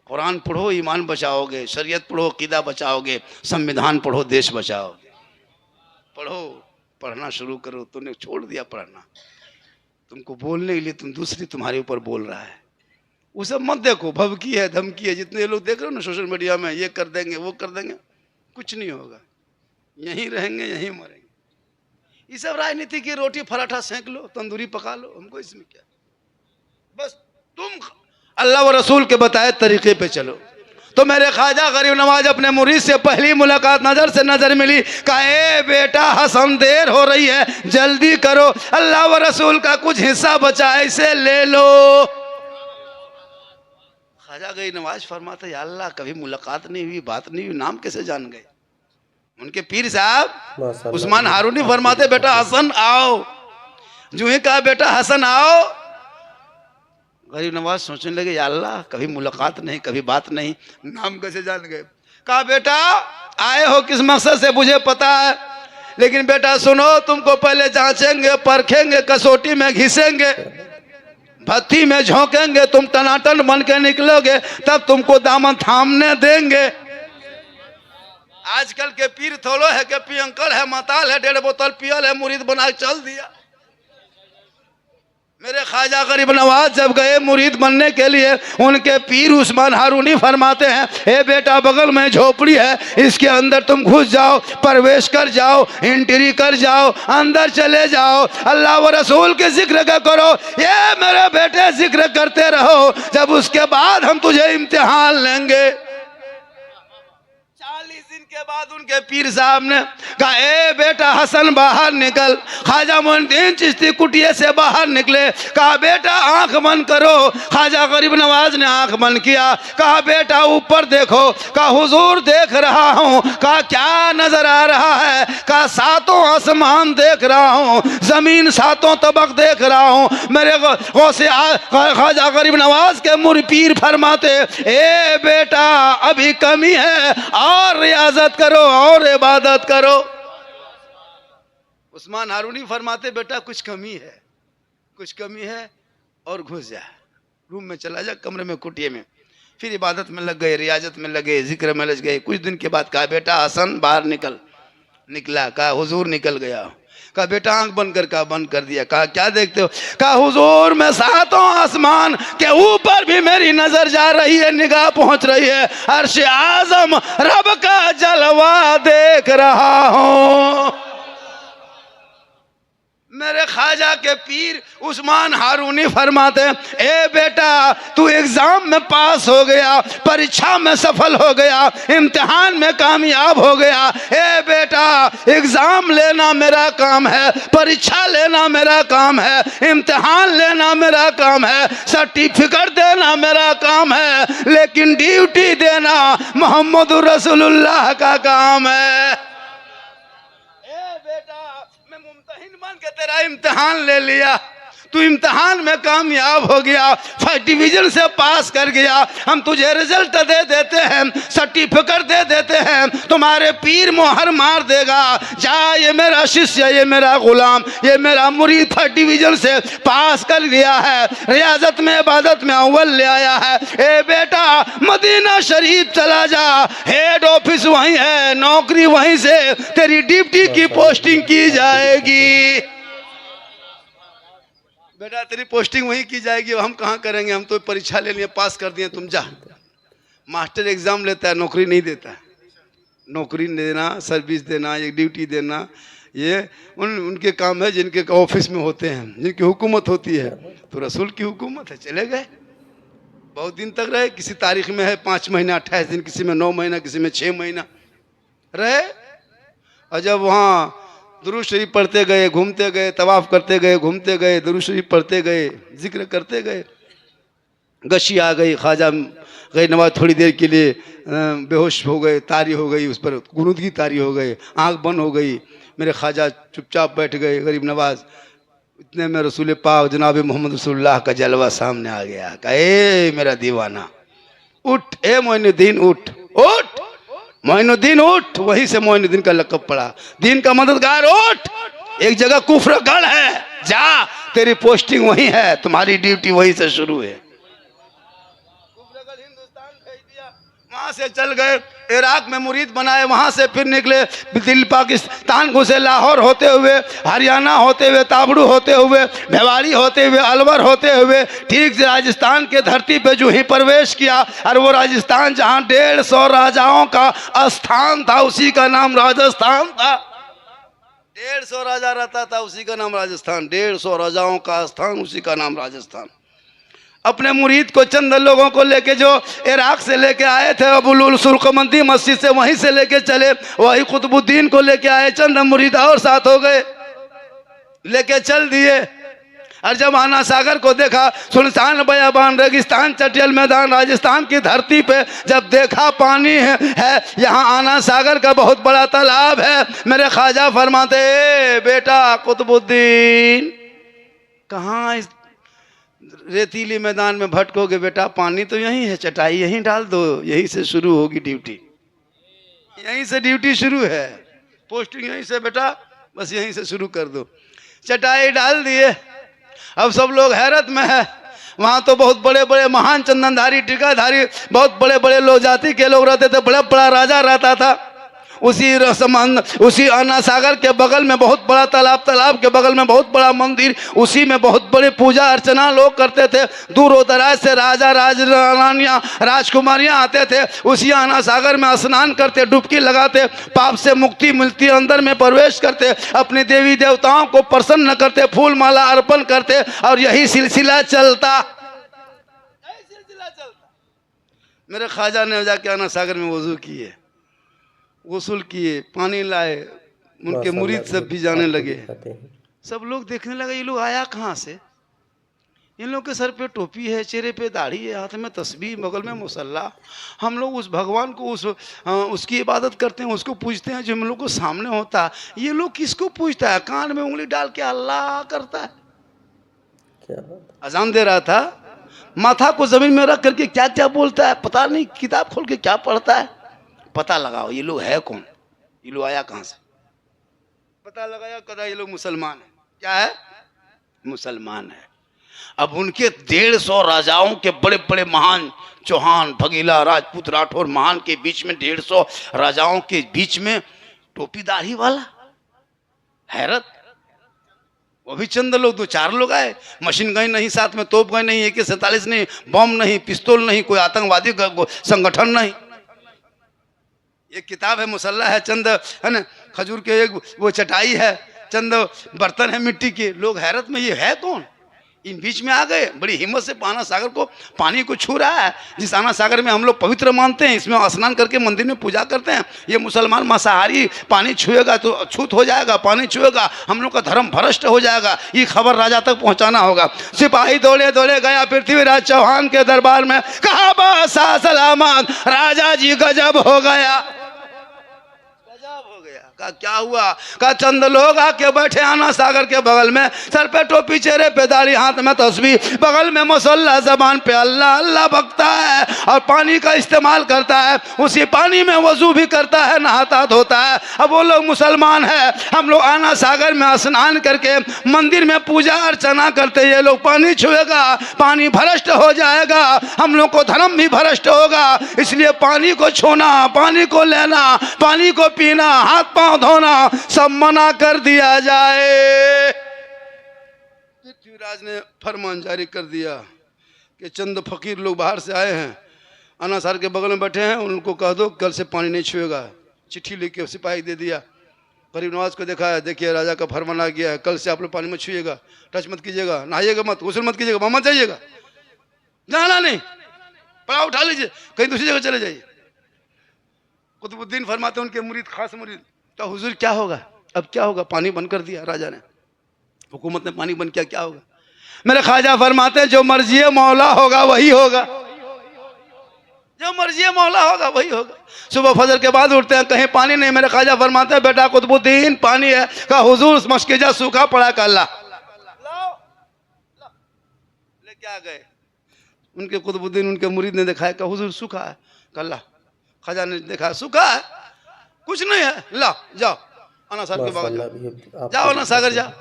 कुरान पढ़ो, ईमान बचाओगे, शरीयत पढ़ो, अकीदा बचाओगे, संविधान पढ़ो, देश बचाओगे। पढ़ो, पढ़ना शुरू करो। तुमने छोड़ दिया पढ़ना, तुमको बोलने के लिए दूसरी तुम्हारे ऊपर बोल रहा है। वो सब मत देखो, भभकी है, धमकी है। जितने लोग देख रहे हो ना सोशल मीडिया में, ये कर देंगे, वो कर देंगे, कुछ नहीं होगा। यहीं रहेंगे, यहीं मरेंगे। ये सब राजनीति की रोटी पराठा सेंक लो, तंदूरी पका लो, हमको इसमें क्या। बस तुम अल्लाह व रसूल के बताए तरीके पे चलो। तो मेरे ख्वाजा गरीब नवाज अपने मुरीद से पहली मुलाकात नजर से नजर मिली, कहा ए बेटा हसन, देर हो रही है, जल्दी करो, अल्लाह व रसूल का कुछ हिस्सा बचा है, इसे ले लो। ख्वाजा गरीब नवाज फरमाते, या अल्लाह, कभी मुलाकात नहीं हुई, बात नहीं हुई, नाम कैसे जान गए? उनके पीर साहब उस्मान हारूनी फरमाते, बेटा हसन आओ। जो ही कहा बेटा हसन आओ, गरीब नवाज सोचने लगे, या अल्लाह, कभी मुलाकात नहीं, कभी बात नहीं, नाम कैसे जान गए? कहा बेटा आए हो किस मकसद से मुझे पता है, लेकिन बेटा सुनो, तुमको पहले जांचेंगे, परखेंगे, कसौटी में घिसेंगे, भट्टी में झोंकेंगे, तुम टनाटन बन के निकलोगे, तब तुमको दामन थामने देंगे। आजकल के पीर थोड़ो है कि पियंकर है, मताल है, 1.5 बोतल पियल है, मुरीद बना के चल दिया। मेरे ख्वाजा गरीब नवाज जब गए मुरीद बनने के लिए, उनके पीर उस्मान हारूनी फरमाते हैं, ए बेटा बगल में झोपड़ी है, इसके अंदर तुम घुस जाओ, प्रवेश कर जाओ, एंट्री कर जाओ, अंदर चले जाओ, अल्लाह व रसूल के जिक्र का करो। ये मेरे बेटे जिक्र करते रहो, जब उसके बाद हम तुझे इम्तिहान लेंगे। 40 दिन के बाद उनके पीर साहब ने कहा, ए बेटा हसन बाहर निकल। ख्वाजा मोइनुद्दीन चिश्ती कुटिया से बाहर निकले, कहा बेटा आंख बंद करो। ख्वाजा गरीब नवाज ने आंख बंद किया, कहा बेटा ऊपर देखो। कहा हुजूर देख रहा हूँ। कहा क्या नजर आ रहा है? कहा 7 आसमान देख रहा हूँ, जमीन 7 तबक देख रहा हूँ। मेरे ख्वाजा गरीब नवाज के मुर पीर फरमाते, ए बेटा अभी कमी है, और रियाजत करो और इबादत करो। उस्मान हारूनी फरमाते, बेटा कुछ कमी है, कुछ कमी है, और घुस जा, रूम में चला जा, कमरे में, कुटिया में। फिर इबादत में लग गए, रियाजत में लगे, जिक्र में लग गए। कुछ दिन के बाद कहा बेटा हसन बाहर निकला। कहा हुजूर निकल गया। कहा बेटा आंख बंद कर। कहा बंद कर दिया। कहा क्या देखते हो? कहा हुजूर मैं सातों आसमान के ऊपर भी मेरी नजर जा रही है, निगाह पहुंच रही है, अर्श आजम रब का जलवा देख रहा हूं। मेरे ख्वाजा के पीर उस्मान हारूनी फरमाते हैं, ए बेटा तू एग्जाम में पास हो गया, परीक्षा में सफल हो गया, इम्तिहान में कामयाब हो गया। ए बेटा एग्जाम लेना मेरा काम है, परीक्षा लेना मेरा काम है, इम्तिहान लेना मेरा काम है, सर्टिफिकेट देना मेरा काम है, लेकिन ड्यूटी देना मोहम्मद रसूलुल्लाह का काम है। मान के तेरा इम्तिहान ले लिया, तू इम्तिहान में कामयाब हो गया, फर्स्ट डिवीजन से पास कर गया, हम तुझे रिजल्ट दे देते हैं, सर्टिफिकेट दे देते हैं, तुम्हारे पीर मोहर मार देगा। जा ये मेरा शिष्य, ये मेरा गुलाम, ये मेरा मुरीद फर्स्ट डिवीजन से पास कर गया है, रियाजत में इबादत में अव्वल ले आया है। ए बेटा मदीना शरीफ चला जा, हेड ऑफिस वहीं है, नौकरी वहीं से तेरी डिप्टी की पोस्टिंग की जाएगी। बेटा तेरी पोस्टिंग वहीं की जाएगी, हम कहाँ करेंगे, हम तो परीक्षा ले लिए, पास कर दिए, तुम जा। मास्टर एग्जाम लेता है, नौकरी नहीं देता है। नौकरी देना, सर्विस देना, एक ड्यूटी देना, ये उनके काम है जिनके ऑफिस में होते हैं, जिनकी हुकूमत होती है। तो रसूल की हुकूमत है, चले गए, बहुत दिन तक रहे। किसी तारीख में है 5 महीना 28 दिन, किसी में 9 महीना, किसी में 6 महीना रहे। और जब वहाँ दुरूद शरीफ पढ़ते गए, घूमते गए, तवाफ करते गए, घूमते गए, दुरूद शरीफ पढ़ते गए, जिक्र करते गए, गशी आ गई, ख्वाजा गए नवाज थोड़ी देर के लिए बेहोश हो गए, तारी हो गई, उस पर गुनूदगी तारी हो गई, आंख बंद हो गई। मेरे ख्वाजा चुपचाप बैठ गए, गरीब नवाज। इतने में रसूल पाक जनाब मोहम्मद रसूलुल्लाह का जलवा सामने आ गया। कहा ए मेरा दीवाना उठ, ए मोइनुद्दीन उठ, उठ मोइनुद्दीन उठ। वहीं से मोइनुद्दीन का लक़ब पड़ा, दीन का मददगार उठ। एक जगह कुफ्र गढ़ है, जा तेरी पोस्टिंग वहीं है, तुम्हारी ड्यूटी वहीं से शुरू है। हिंदुस्तान भेज दिया, वहां से चल गए, इराक में मुरीद बनाए, वहां से फिर निकले दिल्ली पाकिस्तान घुसे, लाहौर होते हुए, हरियाणा होते हुए, ताबड़ू होते हुए, भिवाड़ी होते हुए, अलवर होते हुए, ठीक से राजस्थान के धरती पे जो ही प्रवेश किया। और वो राजस्थान जहां 150 राजाओं का स्थान था, उसी का नाम राजस्थान था। 150 राजा रहता था, उसी का नाम राजस्थान। 150 राजाओं का स्थान, उसी का नाम राजस्थान। अपने मुरीद को, चंद लोगों को लेके जो इराक से लेके आए थे, अबुल सुरकमंदी मस्जिद से वहीं से लेके चले, वही कुतुबुद्दीन को लेके आए, चंद मुरीद और साथ हो गए, लेके चल दिए। और जब आना सागर को देखा, सुनसान बयाबान रेगिस्तान, चटियल मैदान, राजस्थान की धरती पे जब देखा पानी है यहाँ आना सागर का बहुत बड़ा तालाब है। मेरे ख्वाजा फरमाते बेटा कुतुबुद्दीन कहाँ इस रेतीली मैदान में भटकोगे बेटा, पानी तो यहीं है, चटाई यहीं डाल दो, यहीं से शुरू होगी ड्यूटी, यहीं से ड्यूटी शुरू है, पोस्टिंग यहीं से बेटा, बस यहीं से शुरू कर दो। चटाई डाल दिए। अब सब लोग हैरत में है। वहाँ तो बहुत बड़े बड़े महान चंदनधारी, टीकाधारी, बहुत बड़े बड़े लोग जाति के लोग रहते थे, बड़ा बड़ा राजा रहता था। उसी आना सागर के बगल में बहुत बड़ा तालाब, तालाब के बगल में बहुत बड़ा मंदिर, उसी में बहुत बड़े पूजा अर्चना लोग करते थे। दूर दराज से राजा राजरानियाँ राजकुमारियाँ आते थे, उसी आना सागर में स्नान करते, डुबकी लगाते, पाप से मुक्ति मिलती, अंदर में प्रवेश करते, अपने देवी देवताओं को प्रसन्न करते, फूल माला अर्पण करते, और यही सिलसिला चलता। मेरे ख्वाजा ने जाके आना सागर में वजू किए, गुस्ल किए, पानी लाए, उनके मुरीद सब भी जाने लगे। सब लोग देखने लगे ये लोग आया कहाँ से, इन लोग के सर पे टोपी है, चेहरे पे दाढ़ी है, हाथ में तस्बीह, बगल में मुसल्ला। हम लोग उस भगवान को उसकी इबादत करते हैं, उसको पूजते हैं जो हम लोग को सामने होता है। ये लोग किसको पूजता है, कान में उंगली डाल के अल्लाह करता है। अजान दे रहा था, माथा को जमीन में रख करके क्या क्या बोलता है पता नहीं, किताब खोल के क्या पढ़ता है, पता लगाओ ये लोग है कौन, ये लोग आया कहाँ से। पता लगाया, कदा ये लोग मुसलमान है। क्या है, मुसलमान है। अब उनके 150 राजाओं के बड़े बड़े महान चौहान, भगीला, राजपूत, राठौर महान के बीच में 150 राजाओं के बीच में टोपीदारी वाला। हैरत। वो भी चंद लोग, 2-4 लोग आए, मशीन गन नहीं, साथ में तोप गन नहीं, AK-47 नहीं, बम नहीं, पिस्तौल नहीं, कोई आतंकवादी संगठन नहीं। एक किताब है, मुसल्ला है, चंद है ना खजूर के एक वो चटाई है, चंद बर्तन है मिट्टी के। लोग हैरत में, ये है कौन? इन बीच में आ गए, बड़ी हिम्मत से आना सागर को, पानी को छू रहा है, जिस आना सागर में हम लोग पवित्र मानते हैं, इसमें स्नान करके मंदिर में पूजा करते हैं। ये मुसलमान मांसाहारी, पानी छुएगा तो छूत हो जाएगा, पानी छुएगा हम लोग का धर्म भ्रष्ट हो जाएगा। ये खबर राजा तक पहुंचाना होगा। सिपाही दौड़े दौड़े गया पृथ्वीराज चौहान के दरबार में, कहा बादशाह सलामत, राजा जी गजब हो गया। का क्या हुआ? का चंद लोग आके बैठे आना सागर के बगल में, सर पे टोपी, चेहरे पे दाढ़ी, हाथ में तस्बीह, बगल में मुसल्ला, जबान पे अल्लाह अल्लाह बकता है और पानी का इस्तेमाल करता है। उसी पानी में वजू भी करता है, नहाता धोता है। अब वो लोग मुसलमान है, हम लोग आना सागर में स्नान करके मंदिर में पूजा अर्चना करते, ये लोग पानी छुएगा, पानी भ्रष्ट हो जाएगा, हम लोग को धर्म भी भ्रष्ट होगा। इसलिए पानी को छूना, पानी को लेना, पानी को पीना, हाथ पांव धोना सब मना कर दिया जाए। पृथ्वीराज ने फरमान जारी कर दिया कि चंद फकीर लोग बाहर से आए हैं, अनासार के बगल में बैठे हैं, उनको कह दो कल से पानी नहीं छुएगा। चिट्ठी लेके सिपाही दे दिया, गरीब नवाज को देखा है, देखिए राजा का फरमान आ गया है, कल से आप लोग पानी में छुएगा, टच मत कीजिएगा, नहाइएगा मत, गुस्ल मत कीजिएगा, मत जाइएगा, जाना नहीं, पड़ा उठा लीजिए, कहीं दूसरी जगह चले जाइए। कुतुबुद्दीन फरमाते उनके मुरीद, खास मुरीद, तो हुजूर क्या होगा? अब क्या होगा? पानी बंद कर दिया राजा ने, हुकूमत ने पानी बंद किया, क्या होगा? मेरे ख्वाजा फरमाते हैं जो मर्जी मौला होगा वही होगा, जो मर्जी मौला होगा वही होगा। सुबह फजर के बाद उठते हैं, कहीं पानी नहीं। मेरे ख्वाजा फरमाते हैं बेटा कुतुबुद्दीन पानी है। का हुजूर मशकीजा सूखा पड़ा, का अल्लाह लेके आ गए। उनके कुतुबुद्दीन उनके मुरीद ने देखा है, का हुजूर सूखा है, का अल्लाह। ख्वाजा ने देखा सूखा है, कुछ नहीं है, ला जाओ अना सागर के बगल जाओ, अना सागर जाओ।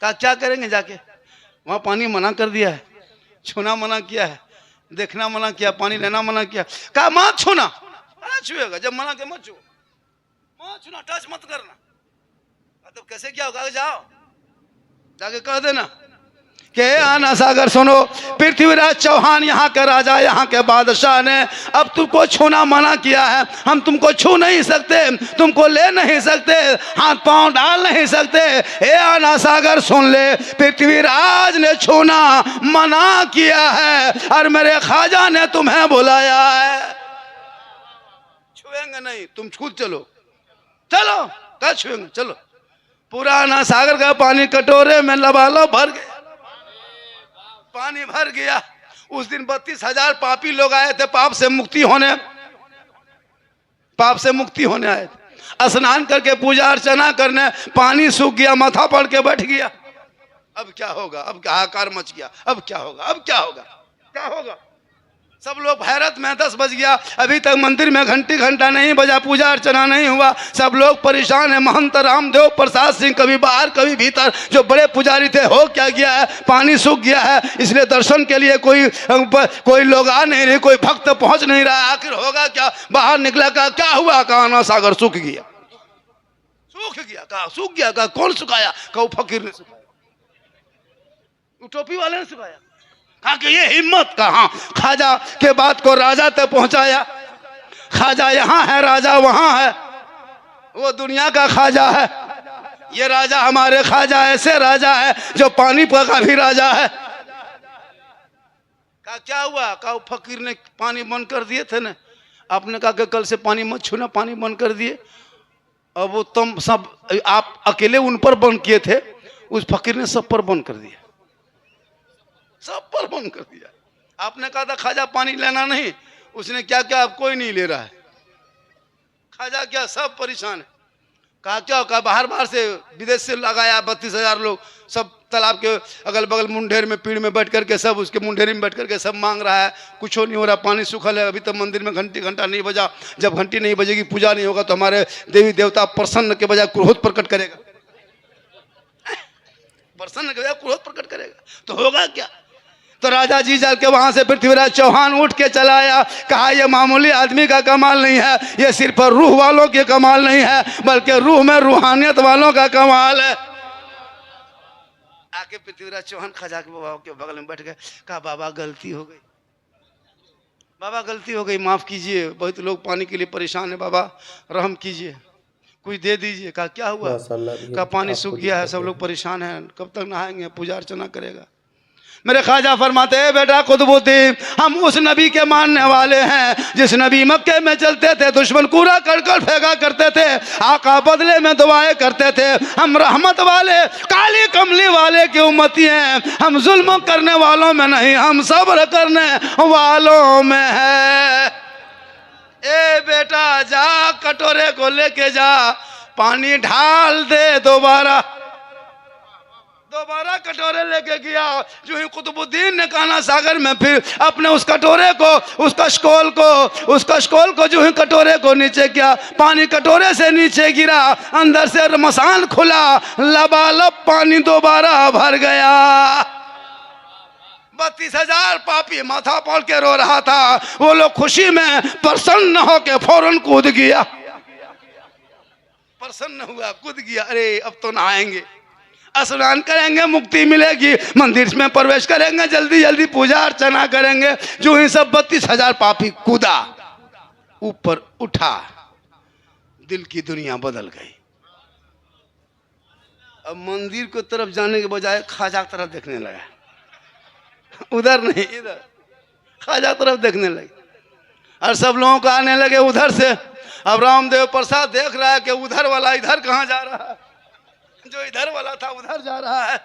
कहा क्या करेंगे जाके? वहाँ पानी मना कर दिया है, छूना मना किया है, देखना मना किया, पानी लेना मना किया। कहा मत छूना, छुएगा जब मना के मत छू, मत छूना, टच मत करना। तो कैसे क्या होगा? जाओ जाके कह देना के आना सागर सुनो, पृथ्वीराज चौहान यहाँ के राजा, यहाँ के बादशाह ने अब तुमको छूना मना किया है, हम तुमको छू नहीं सकते, तुमको ले नहीं सकते, हाथ पांव डाल नहीं सकते। हे आना सागर सुन ले, पृथ्वीराज ने छूना मना किया है और मेरे ख्वाजा ने तुम्हें बुलाया है। छुएंगे नहीं, तुम खुद चलो, चलो क्या छुएंगे, चलो। पूरा आना सागर का पानी कटोरे में लबालब भर गया, पानी भर गया। उस दिन 32,000 पापी लोग आए थे, पाप से मुक्ति होने आए थे, स्नान करके पूजा अर्चना करने। पानी सूख गया, माथा पड़ के बैठ गया। अब क्या होगा? अब हाहाकार मच गया, अब क्या होगा? अब क्या होगा? क्या होगा? सब लोग हैरत में। 10 बज गया, अभी तक मंदिर में घंटा नहीं बजा, पूजा अर्चना नहीं हुआ, सब लोग परेशान है। महंत रामदेव प्रसाद सिंह कभी बाहर कभी भीतर, जो बड़े पुजारी थे, हो क्या गया है? पानी सूख गया है, इसलिए दर्शन के लिए कोई लोग आ नहीं रहे, कोई भक्त पहुंच नहीं रहा। आखिर होगा क्या? बाहर निकला, कहा क्या हुआ? कहा आना सागर सूख गया, सूख गया। कहा सूख गया? कहा कौन सुखाया? कहा फकीर ने सुखाया, टोपी वाले ने सुखाया। कहा कि ये हिम्मत कहाँ? ख्वाजा के बात को राजा तक पहुंचाया। ख्वाजा यहाँ है, राजा वहां है, वो दुनिया का ख्वाजा है, ये राजा हमारे ख्वाजा ऐसे राजा है जो पानी का भी राजा है। कहा क्या हुआ? कहा फकीर ने पानी बंद कर दिए थे ना, आपने कहा कि कल से पानी मत छूना, पानी बंद कर दिए। अब वो तुम सब आप अकेले उन पर बंद किए थे, उस फकीर ने सब पर बंद कर दिया, सब पर बंद कर दिया। आपने कहा था ख्वाजा पानी लेना नहीं, उसने क्या क्या? अब कोई नहीं ले रहा है। ख्वाजा क्या? सब परेशान है। कहा क्या? कहा बाहर से विदेश से लगाया 32,000 लोग, सब तालाब के अगल बगल मुंडेर में, पीड़ में बैठ करके, सब उसके मुंडेरी में बैठ करके सब मांग रहा है, कुछ नहीं हो रहा, पानी सूखल है। अभी तक मंदिर में घंटा नहीं बजा, जब घंटी नहीं बजेगी, पूजा नहीं होगा, तो हमारे देवी देवता प्रसन्न के बजाय क्रोध प्रकट करेगा। प्रसन्न करेगा, क्रोध प्रकट करेगा तो होगा क्या। तो राजा जी चल के वहां से पृथ्वीराज चौहान उठ के चला आया, कहा ये मामूली आदमी का कमाल नहीं है, ये सिर्फ रूह वालों के कमाल नहीं है, बल्कि रूह में रूहानियत वालों का कमाल है। आके पृथ्वीराज चौहान ख्वाजा के बाबा के बगल में बैठ गए, कहा बाबा गलती हो गई, बाबा गलती हो गई, माफ कीजिए, बहुत लोग पानी के लिए परेशान है, बाबा रहम कीजिए, कुछ दे दीजिए। कहा क्या हुआ? कहा पानी सूख गया है, सब लोग परेशान हैं, कब तक नहाएंगे, पूजा अर्चना करेगा। मेरे ख्वाजा फरमाते हैं बेटा कुतुबुद्दीन, हम उस नबी के मानने वाले हैं जिस नबी मक्के में चलते थे, दुश्मन कूड़ा करकट फेंका करते थे, आका बदले में दुआएं करते थे। हम रहमत वाले काली कमली वाले की उम्मती हैं, हम जुल्म करने वालों में नहीं, हम सब्र करने वालों में है। ए बेटा जा कटोरे को लेके जा, पानी ढाल दे, दोबारा कटोरे लेके गया। जो ही कुतुबुद्दीन ने काना सागर में फिर अपने उस कटोरे को, उस कशकोल को जो ही कटोरे को नीचे किया, पानी कटोरे से नीचे गिरा, अंदर से मसान खुला, लबालब पानी दोबारा भर गया। 32,000 पापी माथा पकड़ के रो रहा था, वो लोग खुशी में प्रसन्न होके फौरन कूद गया, प्रसन्न हुआ, कूद गया। अरे अब तो नहाएंगे, स्नान करेंगे, मुक्ति मिलेगी, मंदिर में प्रवेश करेंगे, जल्दी जल्दी पूजा अर्चना करेंगे। जो ही सब 32,000 पापी कूदा, ऊपर उठा, दिल की दुनिया बदल गई। अब मंदिर की तरफ जाने के बजाय ख्वाजा की तरफ देखने लगा, उधर नहीं इधर, ख्वाजा की तरफ देखने लगे। और सब लोगों को आने लगे उधर से। अब रामदेव प्रसाद देख रहा है कि उधर वाला इधर कहाँ जा रहा है, जो इधर वाला था उधर जा रहा है।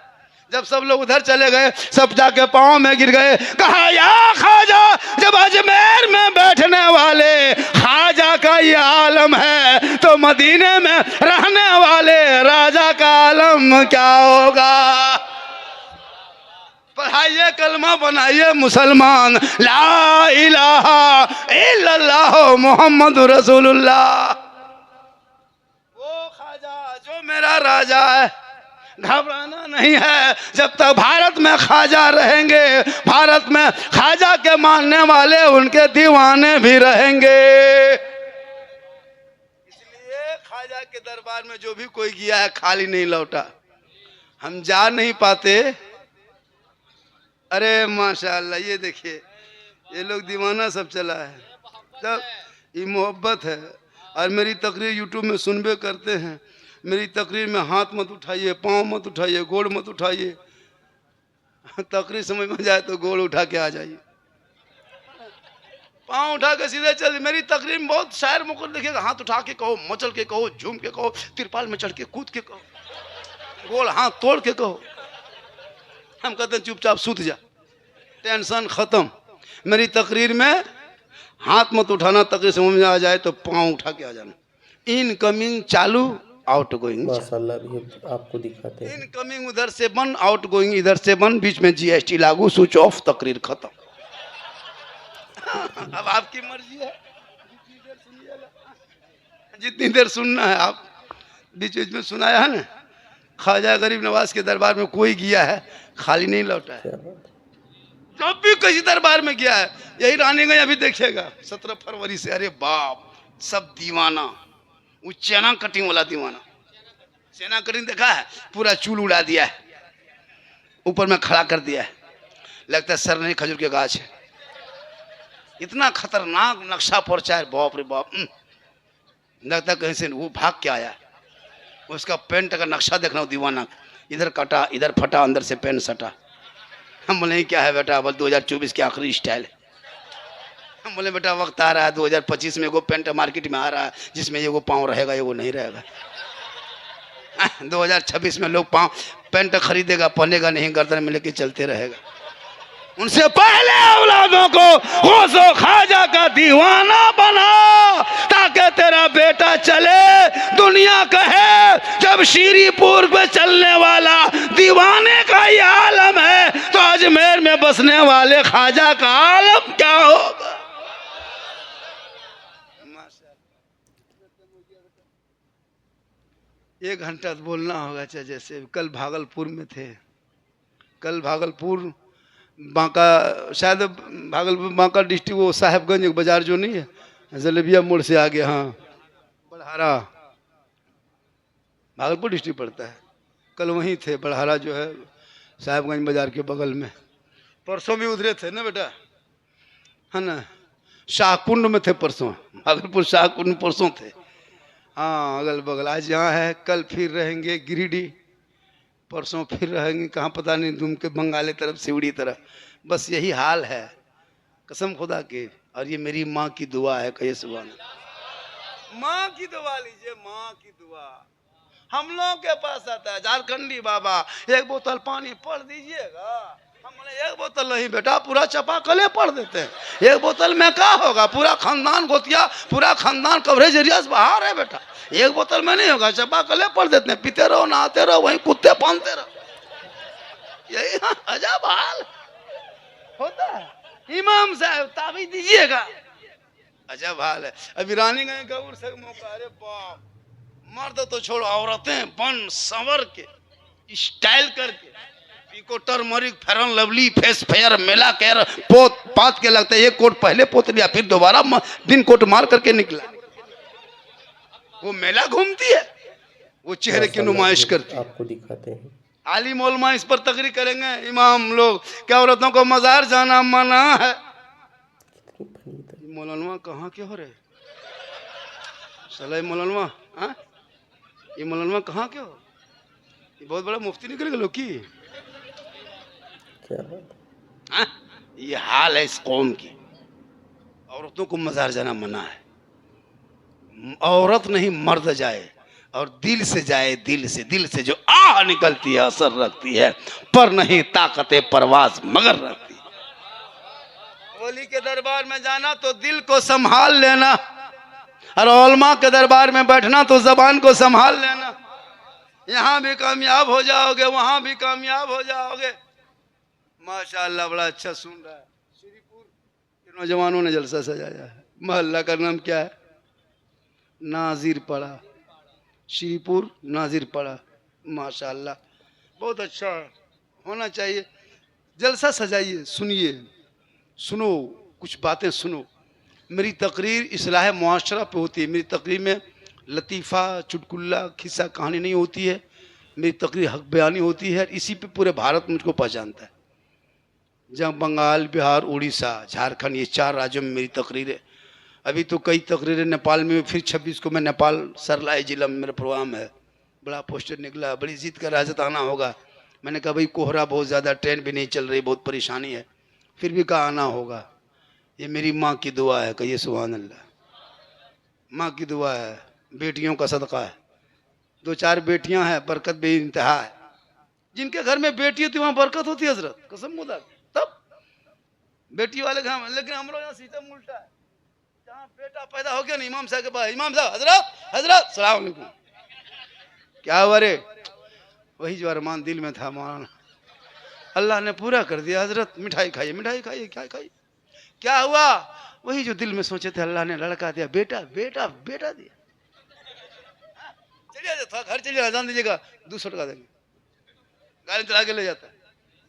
जब सब लोग उधर चले गए, सब जाके पांव में गिर गए, कहा या ख्वाजा, जब अजमेर में बैठने वाले ख्वाजा का ये आलम है तो मदीने में रहने वाले राजा का आलम क्या होगा। पढ़ाइए, कलमा बनाइए मुसलमान, ला इलाहा इल्लल्लाह मुहम्मद रसूलुल्लाह। वो ख्वाजा जो मेरा राजा है, घबराना नहीं है। जब तक भारत में ख्वाजा रहेंगे, भारत में ख्वाजा के मानने वाले उनके दीवाने भी रहेंगे। इसलिए ख्वाजा के दरबार में जो भी कोई गया है खाली नहीं लौटा। हम जा नहीं पाते। अरे माशाअल्लाह, ये देखिए ये लोग दीवाना सब चला है, तब ये मोहब्बत है। और मेरी तकरीर यूट्यूब में सुनबे करते हैं, मेरी तकरीर में हाथ मत उठाइए, पाँव मत उठाइए, गोड़ मत उठाइए। तकरीर समझ में जाए तो गोड़ उठा के आ जाइए, पाँव उठा के सीधे चल। मेरी तकरीर में बहुत शायर मुकुर देखिएगा, हाथ उठा के कहो, मचल के कहो, झूम के कहो, तिरपाल में चढ़ के कूद के कहो, गोड़ हाथ तोड़ के कहो। हम कहते हैं चुपचाप सूत जा, टेंशन खत्म। मेरी तकरीर में हाथ मत उठाना, तकरीर समझ में आ जाए तो पाँव उठा के आ जाना। इनकमिंग चालू, आउट गोइंग माशाल्लाह भी आपको दिखाते हैं। इनकमिंग उधर से बंद, आउट गोइंग इधर से बंद, बीच में जीएसटी लागू, स्विच ऑफ, तकरीर खत्म। अब आपकी मर्जी है, जितनी देर सुनना है आप। बीच बीच में सुनाया है ना, ख्वाजा गरीब नवाज के दरबार में कोई गया है खाली नहीं लौटा है। जब भी किसी दरबार में गया है, यही रानीगंज अभी देखिएगा 17 फरवरी से, अरे बाप सब दीवाना, वो चना कटिंग वाला दीवाना। चना कटिंग देखा है, पूरा चूल उड़ा दिया है, ऊपर में खड़ा कर दिया है, लगता है सर नहीं खजूर के गाछ है। इतना खतरनाक नक्शा परचा है, बाप रे बाप। लगता है कहीं से वो भाग के आया। उसका पेंट का नक्शा देखना, दीवाना, इधर कटा, इधर फटा, अंदर से पेंट सटा। हम बोले क्या है बेटा, बस 2024 के आखिरी स्टाइल है। हम बोले बेटा वक्त आ रहा है 2025 में, एगो पेंट मार्केट में आ रहा है जिसमें एगो पाँव रहेगा, एगो नहीं रहेगा। 2026 में लोग पाँव पेंट खरीदेगा, पहनेगा नहीं, गर्दन में लेके चलते रहेगा। उनसे पहले औलादों को गौसो ख्वाजा का दीवाना बना, ताकि तेरा बेटा चले दुनिया कहे जब श्रीपुर पे चलने वाला दीवाने का ये आलम है, तो अजमेर में बसने वाले ख्वाजा का आलम क्या होगा। 1 घंटा बोलना होगा। जैसे कल भागलपुर में थे, कल भागलपुर बांका, शायद भागलपुर बांका डिस्ट्रिक्ट, वो साहेबगंज एक बाजार जो नहीं है जलेबिया मोड़ से आगे, हाँ बड़हारा भागलपुर डिस्ट्रिक्ट पड़ता है। कल वहीं थे, बड़हारा जो है साहेबगंज बाजार के बगल में। परसों भी उधरे थे ना बेटा, है ना, शाहकुंड में थे परसों, भागलपुर शाहकुंड में परसों थे। हाँ अगल बगल। आज यहाँ है, कल फिर रहेंगे गिरिडीह, परसों फिर रहेंगे कहाँ पता नहीं, धूम के बंगाली तरफ, सिवड़ी तरफ। बस यही हाल है कसम खुदा के। और ये मेरी माँ की दुआ है, कहिए सुभान अल्लाह। माँ की दुआ लीजिए, माँ की दुआ हम लोगों के पास आता है। झारखंडी बाबा एक बोतल पानी पढ़ दीजिएगा, हम बोले एक बोतल नहीं बेटा, पूरा चापाकले पढ़ देते हैं। एक बोतल में क्या होगा, पूरा खानदान गोतिया, पूरा खानदान कवरेज एरिया से बाहर है बेटा, एक बोतल में नहीं होगा, चापाकले पढ़ देते हैं। पीते रहो, नहाते रहो, वहीं कुत्ते पालते रहो, यही अजब हाल होता है। इमाम साहब ताबीज दीजिएगा, अजब हाल है। अभी रानीगंज गौर से मौका, अरे बाप, मर्द तो छोड़ो, औरतें बन संवर के स्टाइल करके पीको टर्मरिक फेरन लवली फेस फेयर मेला केयर पोत पात के लगता है। एक कोट पहले पोत लिया, फिर दोबारा दिन कोट मार करके निकला। वो मेला घूमती है, वो चेहरे की नुमाइश करती है। आपको दिखाते हैं। आलिम उलमा इस पर तकरीर करेंगे, इमाम लोग, क्या औरतों को मजार जाना मना है। मौलाना कहाँ के हो रहे सलाई मौलाना, हाँ ये मौलाना कहाँ के हो, ये बहुत बड़ा मुफ्ती निकल गए लोग की। क्या बात, हाँ ये हाल है इस कौम की। औरतों को मजार जाना मना है, औरत नहीं मर्द जाए, और दिल से जाए, दिल से जो आह निकलती है असर रखती है, पर नहीं ताकत परवाज मगर रखती है। वली के दरबार में जाना तो दिल को संभाल लेना, और उलमा के दरबार में बैठना तो जबान को संभाल लेना। यहाँ भी कामयाब हो जाओगे, वहां भी कामयाब हो जाओगे। माशाअल्लाह बड़ा अच्छा सुन रहा है। श्रीपुर के नौजवानों ने जलसा सजाया है। मोहल्ला का नाम क्या है, नाजिर पड़ा, श्रीपुर नाजिर पड़ा। माशाअल्लाह बहुत अच्छा होना चाहिए। जलसा सजाइए, सुनिए, सुनो, कुछ बातें सुनो। मेरी तकरीर इस्लाह मुआशरा पे होती है। मेरी तकरीर में लतीफ़ा, चुटकुल्ला, खिस्सा कहानी नहीं होती है। मेरी तकरीर हक बयानी होती है। इसी पे पूरे भारत मुझको पहचानता है। जहाँ बंगाल, बिहार, उड़ीसा, झारखंड, ये 4 राज्यों में मेरी तकरीर है। अभी तो कई तकरीरें नेपाल में, फिर 26 को मैं नेपाल सरलाई जिला में मेरा प्रोग्राम है। बड़ा पोस्टर निकला, बड़ी जिद कर रहा है आना होगा। मैंने कहा भाई कोहरा बहुत ज़्यादा, ट्रेन भी नहीं चल रही, बहुत परेशानी है, फिर भी कहा आना होगा। ये मेरी माँ की दुआ है, कहिए सुभान अल्लाह। माँ की दुआ है, बेटियों का सदका है। 2-4 बेटियां हैं, बरकत भी इंतहा है। जिनके घर में बेटी होती वहाँ बरकत होती है हजरत, कसम खुदा। तब बेटी वाले घर, लेकिन हम लोग यहाँ सिस्टम उल्टा है। जहाँ बेटा पैदा हो गया ना, इमाम साहब के पास, इमाम साहब हजरत सलाम अलैकुम, क्या हुआ रे? वही जो अरमान दिल में था मौलाना, अल्लाह ने पूरा कर दिया। हजरत मिठाई खाइए, मिठाई खाइए, क्या खाइए? क्या हुआ? वही जो दिल में सोचे थे, अल्लाह ने लड़का दिया, बेटा बेटा बेटा दिया। चलिए थोड़ा घर चलिए, अजान दीजिएगा, दूसरा टका देंगे, गाड़ी चला के ले जाता है।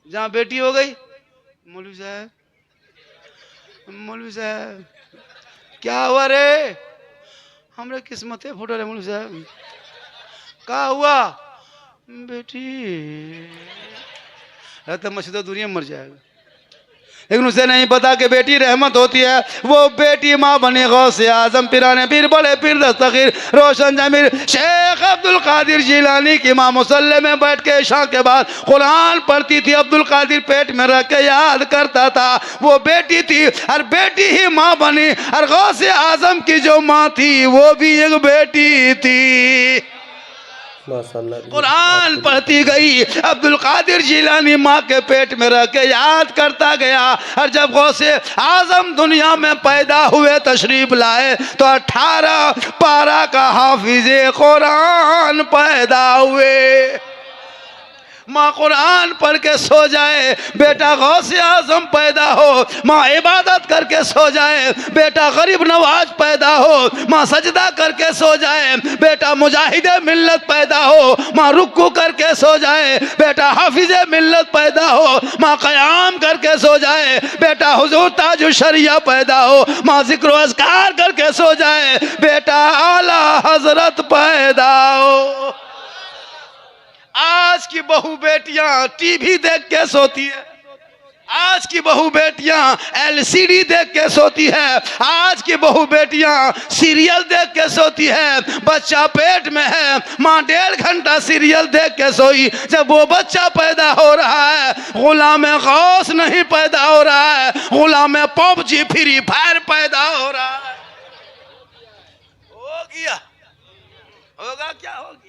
जहाँ बेटी हो गई, मौलवी साहब क्या हुआ रे? हमरे किस्मत है फुटल है मौलवी साहब। क्या हुआ? बेटी रहता मस्जिद दुनिया मर जाएगा, लेकिन उसे नहीं पता कि बेटी रहमत होती है। वो बेटी माँ बने गौसे आजम, पिराने पीर, बड़े पीर दस्तगीर, रोशन जमीर, शेख अब्दुल कादिर जिलानी की माँ मुसल्ले में बैठ के इशा के बाद कुरान पढ़ती थी। अब्दुल कादिर पेट में रख के याद करता था। वो बेटी थी, और बेटी ही माँ बनी, और गौसे आजम की जो माँ थी वो भी एक बेटी थी। कुरान पढ़ती गई, अब्दुल कादिर जिलानी माँ के पेट में रह के याद करता गया। और जब गौसे आजम दुनिया में पैदा हुए, तशरीफ लाए, तो 18 पारा का हाफिजे कुरान पैदा हुए। माँ कुरान पढ़ के सो जाए, बेटा गौसे आजम पैदा हो, माँ इबादत करके सो जाए, बेटा गरीब नवाज पैदा हो, माँ सजदा करके सो जाए, बेटा मुजाहिदे मिल्लत पैदा हो, माँ रुक्कू करके सो जाए, बेटा हाफिजे मिल्लत पैदा हो, माँ क़याम करके सो जाए, बेटा हुजूर ताजु शरिया पैदा हो, माँ जिक्र अस्कार करके सो जाए, बेटा आला हजरत पैदा हो। आज की बहू बेटियां टीवी देख के सोती है, आज की बहू बेटियां एलसीडी देख के सोती है, आज की बहू बेटियां सीरियल देख के सोती है। बच्चा पेट में है, माँ 1.5 घंटा सीरियल देख के सोई, जब वो बच्चा पैदा हो रहा है गुलाम गौस नहीं पैदा हो रहा है, गुलाम पबजी फ्री फायर पैदा हो रहा है। हो गया, होगा क्या हो गया?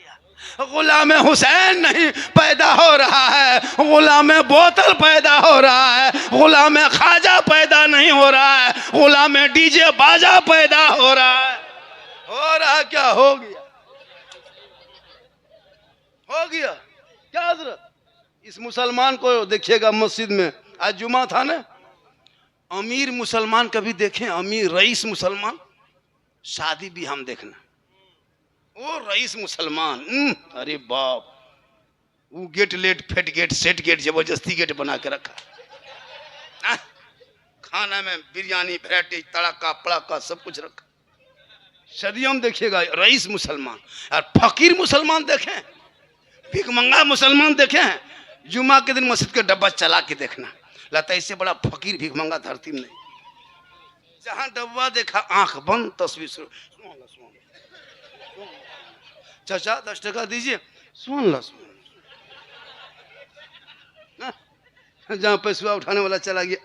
गुलाम हुसैन नहीं पैदा हो रहा है, गुलाम बोतल पैदा हो रहा है, गुलाम खाजा पैदा नहीं हो रहा है, गुलाम डीजे बाजा पैदा हो रहा है। हो रहा क्या? हो गया, हो गया क्या हजरत? इस मुसलमान को देखिएगा मस्जिद में, आज जुमा था ना, अमीर मुसलमान कभी देखें? अमीर रईस मुसलमान, शादी भी हम देखना, वो रईस मुसलमान, अरे बाप, वो गेट लेट फेट गेट सेट गेट जबरदस्ती गेट बना के रखा, खाना में बिरयानी वैरायटी तड़का पड़ाका सब कुछ रखा। सदियों देखिएगा रईस मुसलमान। और फकीर मुसलमान देखें, भिखमंगा मुसलमान देखें, जुमा के दिन मस्जिद के डब्बा चला के देखना, लगता है इससे बड़ा फकीर भिखमंगा धरती में नहीं। जहां डब्बा देखा आंख बंद, तस्वीर शुरू, चाचा 10 टका दीजिए, सुन ला, जहां पैसा उठाने वाला चला गया,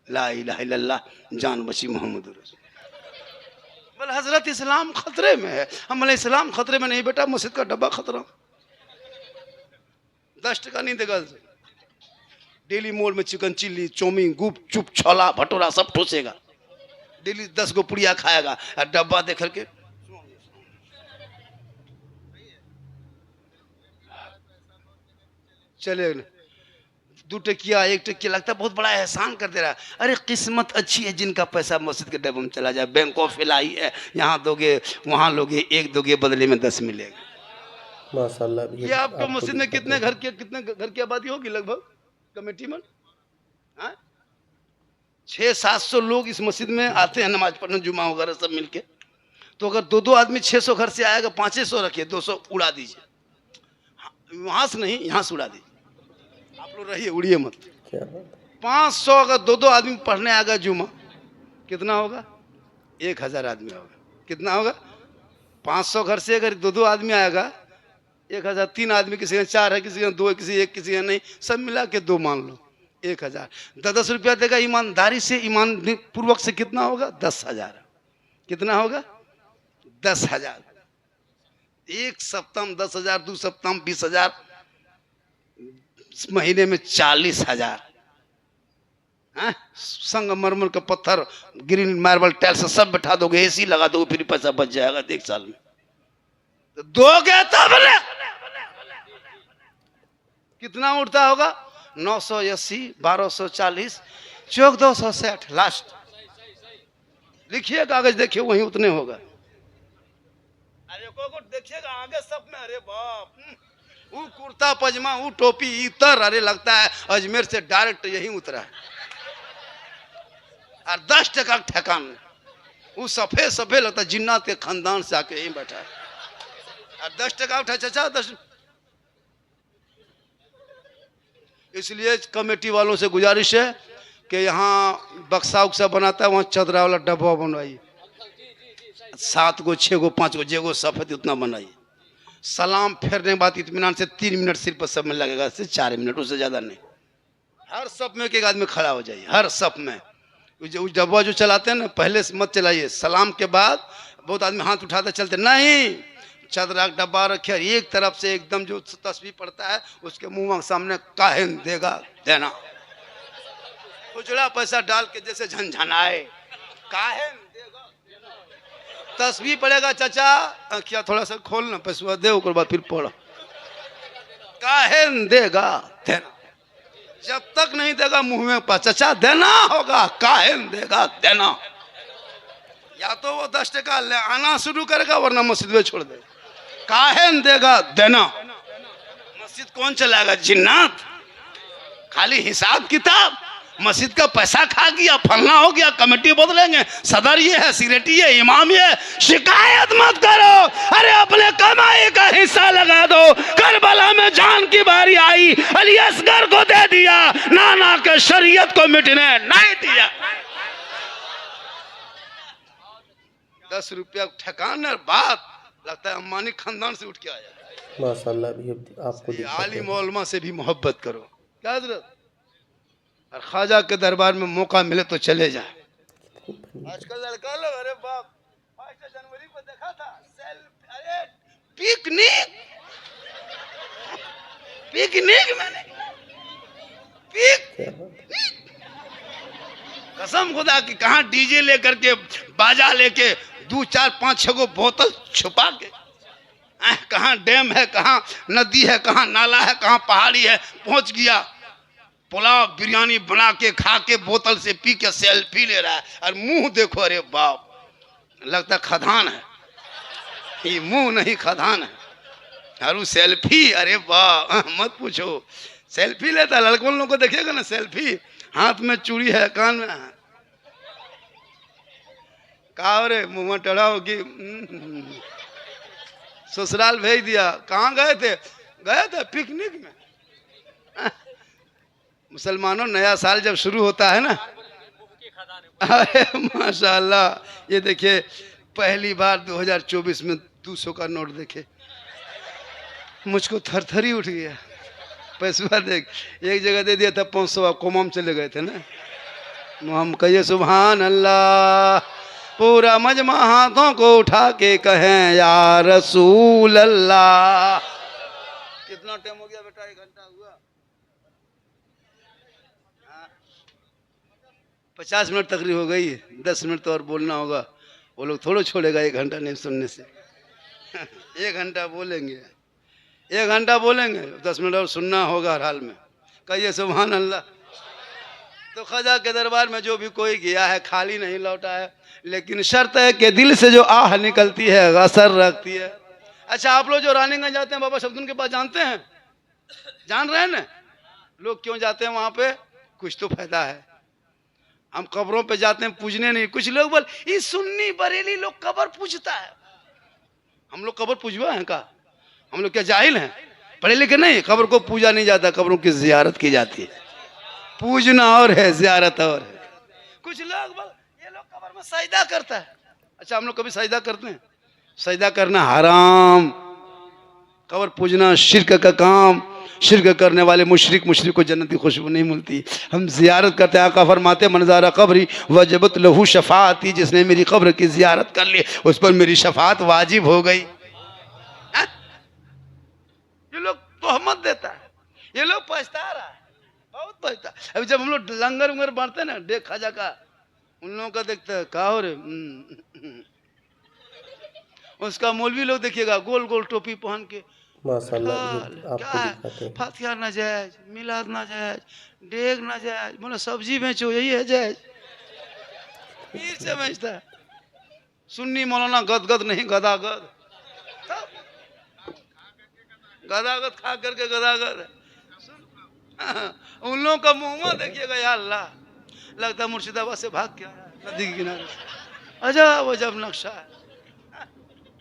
ला इलाहा इल्लल्लाह, जान बची मोहम्मद रसूल। बोले हजरत इस्लाम खतरे में है। हम बोले इस्लाम खतरे में नहीं बेटा, मस्जिद का डब्बा खतरा। 10 टका नहीं देगा। डेली मॉल में चिकन चिल्ली, चौमिन, गुप चुप, छोला भटूरा सब ठूसेगा, डेली 10 गो पुड़िया खाएगा, और डब्बा देख करके चले 2 टकिया 1 टकिया, लगता है बहुत बड़ा एहसान कर दे रहा है। अरे किस्मत अच्छी है जिनका पैसा मस्जिद के डब्बे में चला जाए। बैंक ऑफ इलाही है, यहाँ दोगे वहाँ लोगे, 1 दोगे बदले में 10 मिलेगा। माशाल्लाह। ये आपको मस्जिद में कितने घर की आबादी होगी लगभग कमेटी में? 600-700 लोग इस मस्जिद में आते हैं नमाज पढ़ने, जुमा वगैरह सब मिलके। तो अगर 2-2 आदमी 600 घर से आएगा, 500 रखिए, 200 उड़ा दीजिए, वहां से नहीं यहाँ से उड़ा दीजिए, आप लोग रहिए, उड़िए मत। 500 अगर 2-2 आदमी पढ़ने आएगा जुमा, कितना होगा? 1000 आदमी होगा। कितना होगा? 500 घर से अगर 2-2 आदमी आएगा, 1000, 3 आदमी, किसी का 4 है, किसी का 2 है, किसी 1, किसी का नहीं, सब मिला के 2 मान लो, 1000। 10-10 रुपया देगा ईमानदारी से, ईमान पूर्वक से, कितना होगा? 10,000। कितना होगा? 10,000। 1 सप्ताह में 10,000, 2 सप्ताह में 20,000, महीने में 40,000। संगमरमर का पत्थर, ग्रीन मार्बल टाइल्स सब बैठा दोगे, एसी लगा दोगे, फिर पैसा बच जाएगा 1 साल में। तो दोगे तब ना। कितना उठता होगा? 980, 1240, चौक 260 लास्ट। लिखिए कागज, देखिए वहीं उतने होगा। अरे को देखिएगा आगे सब में, अरे बाप, वो कुर्ता पजामा, वो टोपी इतर, अरे लगता है अजमेर से डायरेक्ट यही उतरा है। और 10 टका ठेकान, वो सफेद सफेद लगता है जिन्नात के खानदान से आके यहीं बैठा है। और 10 टका उठा चाचा, 10। इसलिए कमेटी वालों से गुजारिश है कि यहाँ बक्सा उक्सा बनाता है, वहाँ चदरा वाला डब्बा बनवाइए, 7 गो 6 गो 5 गो, जेगो सफेद उतना बनाइए। सलाम फेरने के बाद इत्मीनान से 3 मिनट सिर्फ सब में लगेगा, से 4 मिनट, उससे ज़्यादा नहीं। हर सब में एक आदमी खड़ा हो जाइए, हर सब में। डब्बा जो चलाते हैं ना, पहले से मत चलाइए, सलाम के बाद बहुत आदमी हाथ उठाते चलते नहीं, चदरा डब्बा रखे, एक तरफ से एकदम जो तस्वीर पड़ता है उसके मुंह सामने काहिन देगा देना, उजड़ा पैसा डाल के जैसे झनझनाए, काहिन देगा तस्वीर पड़ेगा। चाचा क्या थोड़ा सा खोल ना, पैसा दे, उसके बाद फिर पढ़ो। काहे न देगा देना, जब तक नहीं देगा मुंह में चचा देना होगा, काहे न देगा देना। या तो वो 10 टका ले आना शुरू करेगा वरना मस्जिद में छोड़ देगा। काहे न देगा देना। मस्जिद कौन चलाएगा? जिन्नात। खाली हिसाब किताब, मस्जिद का पैसा खा गया, फलना हो गया, कमेटी बदलेंगे, सदर ये है, सिक्रेटरी ये, इमाम ये। शिकायत मत करो, अरे अपने कमाई का हिस्सा लगा दो। करबला में जान की बारी आई, अली असगर को दे दिया, नाना के शरीयत को मिटने नहीं दिया। 10 रुपया ठकाना बात लगता है अंबानी खानदान से उठ के आया। माशाल्लाह भी आपको आलिम उलमा से भी मोहब्बत करो। क्या हजरत? और ख्वाजा के दरबार में मौका मिले तो चले जाए। आजकल लड़का लोग, अरे बाप, 5 जनवरी को देखा था अरे पिकनिक पिकनिक मैंने कसम खुदा की, कहाँ डीजे लेकर के, बाजा लेके 2 4 5 6 गो बोतल छुपा के, कहाँ डैम है, कहाँ नदी है, कहाँ नाला है, कहाँ पहाड़ी है, पहुंच गया। पुलाव बिरयानी बना के खा के बोतल से पी के सेल्फी ले रहा है। और मुंह देखो, अरे बाप, लगता खदान है, ये मुंह नहीं खदान है। और सेल्फी, अरे बाप मत पूछो, सेल्फी लेता लड़कों लोगों को देखिएगा ना, सेल्फी, हाथ में चूड़ी है, कान में है। कहा रे मुंह में टेढ़ा होगी, ससुराल भेज दिया। कहाँ गए थे? गए थे पिकनिक में। मुसलमानों, नया साल जब शुरू होता है ना, अरे माशाल्लाह, ये देखिए पहली बार 2024 में 200 का नोट देखे, मुझको थरथरी उठ गया। पैसा देख, एक जगह दे दिया था 500, कोमाम चले गए थे ना। हम कहिए सुभान अल्लाह, पूरा मजमा हाथों को उठा के कहें या रसूल अल्लाह। कितना टाइम हो गया बेटा? 1 घंटा हुआ। 50 मिनट तकरीर हो गई, 10 मिनट तो और बोलना होगा। वो लोग थोड़ा छोड़ेगा 1 घंटा नहीं सुनने से। 1 घंटा बोलेंगे, 1 घंटा बोलेंगे, 10 मिनट और सुनना होगा हर हाल में। कहिए सुभान अल्लाह। तो ख्वाजा के दरबार में जो भी कोई गया है खाली नहीं लौटा है, लेकिन शर्त है कि दिल से जो आह निकलती है असर रखती है। अच्छा, आप लोग जो रानीगंज जाते हैं बाबा शब्दुल के पास, जानते हैं? जान रहे हैं ना लोग क्यों जाते हैं वहां पे? कुछ तो फायदा है। हम कब्रों पे जाते हैं पूजने नहीं। कुछ लोग बोल, ये सुन्नी बरेली लोग कब्र पूजता है। हम लोग कब्र पूजवा है का? हम लोग क्या जाहिल हैं? पढ़े लिखे नहीं? कब्र को पूजा नहीं जाता, कब्रों की जियारत की जाती है। पूजना और है, जियारत और है। कुछ लोग बोल, ये लोग कब्र में सजदा करता है। अच्छा, हम लोग कभी सजदा करते हैं? सजदा करना हराम, कब्र पूजना शिर्क का काम। शिर्क करने वाले मुशरिक को जन्नत की खुशबू नहीं मिलती। हम जियारत करते हैं। आका फरमाते मनज़ारा कब्री वजबत लहू शफाअती, जिसने मेरी कब्र की जियारत कर ली उस पर मेरी शफाअत वाजिब हो गई। ये लोग तोहमत देता है, ये लोग पछता रहा है, बहुत पछता। अभी जब हम लोग लंगर उंगर बांटते हैं ना, देख खाजा का, उन लोगों का देखते हैं, कहा हो रे उसका मौलवी लोग देखिएगा, गोल गोल टोपी पहन के, माशाल्लाह क्या है, फातिहा ना जायज, मिलाद ना जायज, डेग ना जायज, बोले सब्जी बेचो यही है जायज। फिर से बेचता है। सुन्नी मौलाना गदगद नहीं गदागद, गदागद खा करके गदागद। उन लोगों का मुंह देखिएगा, या अल्लाह, लगता मुर्शिदाबाद से भाग के आया नदी के किनारे। अजब अजब नक्शा है,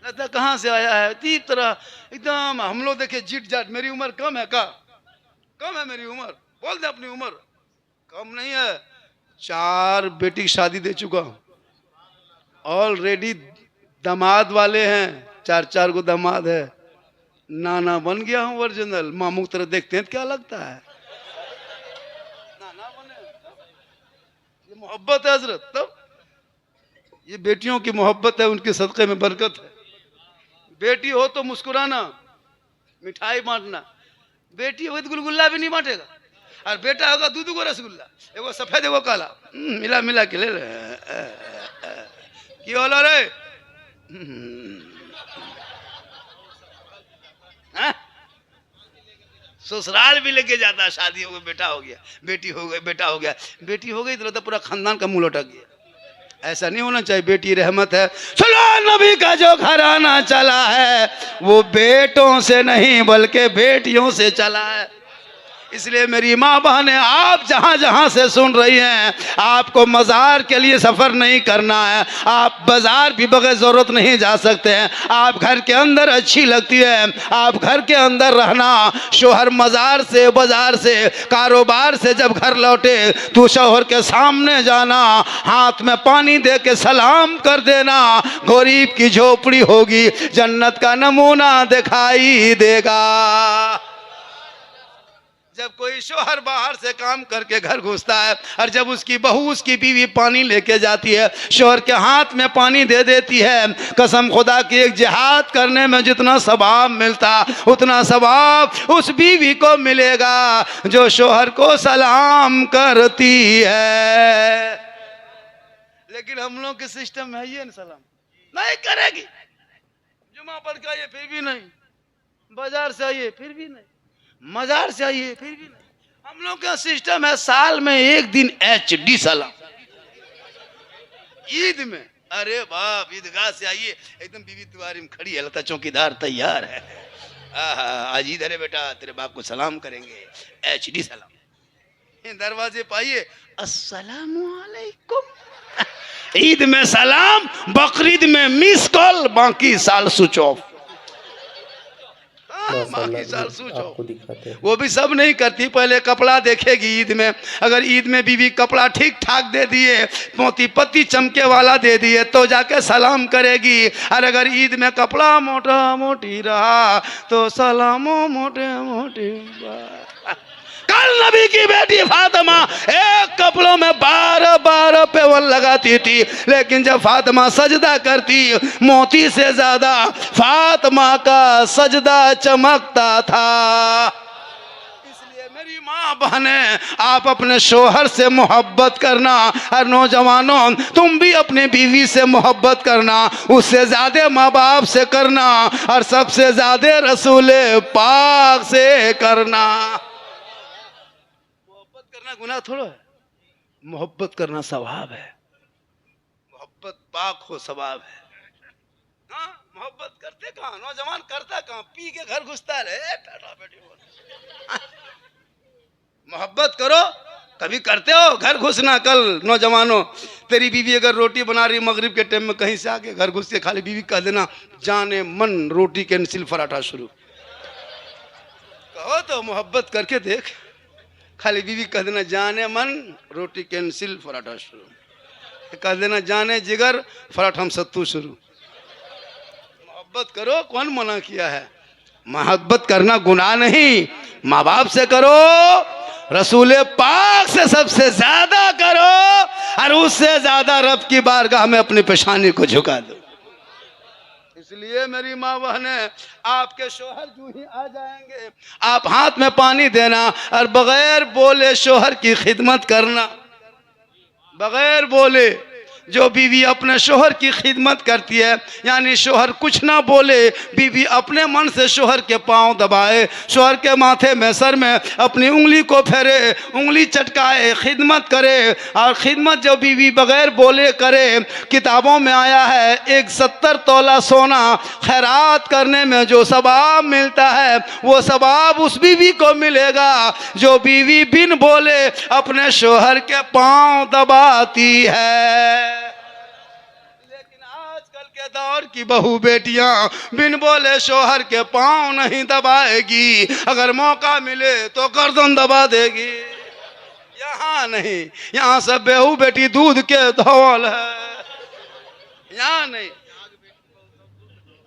लगता कहाँ से आया है। तीन तरह एकदम। हम लोग देखिए जीट जाट। मेरी उम्र कम है का? कम है मेरी उम्र? बोल दे अपनी उम्र। कम नहीं है। 4 बेटी की शादी दे चुका हूँ, ऑलरेडी दामाद वाले हैं, 4 को दामाद है। नाना बन गया हूँ ओरिजिनल। मामू की तरह देखते हैं तो क्या लगता है? नाना बने। ये मोहब्बत है हजरत। तब ये बेटियों की मोहब्बत है, उनके सदक़े में बरकत है। बेटी हो तो मुस्कुराना, मिठाई बांटना। बेटी हो तो गुलगुल्ला भी नहीं बांटेगा, और बेटा होगा 2 को रसगुल्ला, एगो सफेद एगो काला, मिला मिला के ले ले। की होला रे? ससुराल भी लेके जाता, शादी हो गई, बेटा हो गया, बेटी हो गई, बेटा हो गया, बेटी हो गई तो पूरा खानदान का मुंह लटक गया। ऐसा नहीं होना चाहिए। बेटी रहमत है। सुनो, नबी का जो घराना चला है वो बेटों से नहीं बल्कि बेटियों से चला है। इसलिए मेरी माँ बहनें, आप जहाँ जहाँ से सुन रही हैं, आपको मज़ार के लिए सफ़र नहीं करना है। आप बाज़ार भी बगैर ज़रूरत नहीं जा सकते हैं। आप घर के अंदर अच्छी लगती है, आप घर के अंदर रहना। शोहर मज़ार से, बाज़ार से, कारोबार से जब घर लौटे तो शोहर के सामने जाना, हाथ में पानी दे के सलाम कर देना। गरीब की झोपड़ी होगी, जन्नत का नमूना दिखाई देगा। जब कोई शोहर बाहर से काम करके घर घुसता है और जब उसकी बहू, उसकी बीवी पानी लेके जाती है, शोहर के हाथ में पानी दे देती है, कसम खुदा की एक जिहाद करने में जितना सवाब मिलता उतना सवाब उस बीवी को मिलेगा जो शोहर को सलाम करती है। लेकिन हम लोग के सिस्टम है ये, सलाम नहीं करेगी, जुमा पढ़ के आइए फिर भी नहीं, बाजार से आइए फिर भी नहीं, मजार से आइए फिर भी नहीं। हम लोग का सिस्टम है साल में एक दिन HD सलाम। ईद में अरे बाप, ईदगाह से आइए, एकदम बीवी तुम्हारी खड़ी है, लता चौकीदार तैयार है, आज ईद है बेटा, तेरे बाप को सलाम करेंगे, HD सलाम। दरवाजे पे आइए, अस्सलामु अलैकुम। ईद में सलाम, बकरीद में मिस कॉल, बाकी साल स्विच ऑफ। बाकी साल आपको दिखाते हैं। वो भी सब नहीं करती, पहले कपड़ा देखेगी ईद में। अगर ईद में बीवी कपड़ा ठीक ठाक दे दिए, मोती पत्ती चमके वाला दे दिए तो जाके सलाम करेगी। और अगर ईद में कपड़ा मोटा मोटी रहा तो सलामो मोटे मोटे। कल नबी की बेटी फातिमा एक कपड़ों में 12 पेवन लगाती थी, लेकिन जब फातिमा सजदा करती मोती से ज्यादा फातिमा का सजदा चमकता था। इसलिए मेरी माँ बहने, आप अपने शोहर से मोहब्बत करना। और नौजवानों, तुम भी अपनी बीवी से मोहब्बत करना, उससे ज्यादा माँ बाप से करना और सबसे ज्यादा रसूल पाक से करना। गुनाह थोड़ा है, मोहब्बत करना सवाब है। मोहब्बत पाक हो सवाब है। हाँ, मोहब्बत करते कहाँ, नौजवान करता कहाँ, पी के घर घुसता रहे। मोहब्बत करो, कभी करते हो घर घुसना। कल नौजवानों, तेरी बीवी अगर रोटी बना रही मगरिब के टाइम में, कहीं से आके घर घुस के खाली बीवी कह देना, जाने मन रोटी कैंसिल पराठा शुरू। कहो तो मोहब्बत करके देख, खाली बीवी कह देना जाने मन रोटी कैंसिल पराठा शुरू, कह देना जाने जिगर पराठा सत्तू शुरू। मोहब्बत करो, कौन मना किया है? मोहब्बत करना गुनाह नहीं, माँ बाप से करो, रसूल पाक से सबसे ज्यादा करो, और उससे ज्यादा रब की बारगाह में अपनी पेशानी को झुका दो। इसलिए मेरी माँ बहने, आपके शोहर जो ही आ जाएंगे, आप हाथ में पानी देना और बगैर बोले शोहर की खिदमत करना। बगैर बोले जो बीवी अपने शोहर की खिदमत करती है, यानी शोहर कुछ ना बोले, बीवी अपने मन से शोहर के पांव दबाए, शोहर के माथे में, सर में अपनी उंगली को फेरे, उंगली चटकाए, खिदमत करे। और खिदमत जो बीवी बगैर बोले करे, किताबों में आया है, एक 70 तोला सोना खैरात करने में जो सवाब मिलता है, वो सवाब उस बीवी को मिलेगा जो बीवी बिन बोले अपने शोहर के पांव दबाती है। दौर की बहू बेटियां बिन बोले शोहर के पांव नहीं दबाएगी, अगर मौका मिले तो गर्दन दबा देगी। यहाँ नहीं, यहाँ सब बहू बेटी दूध के धौल है, यहाँ नहीं।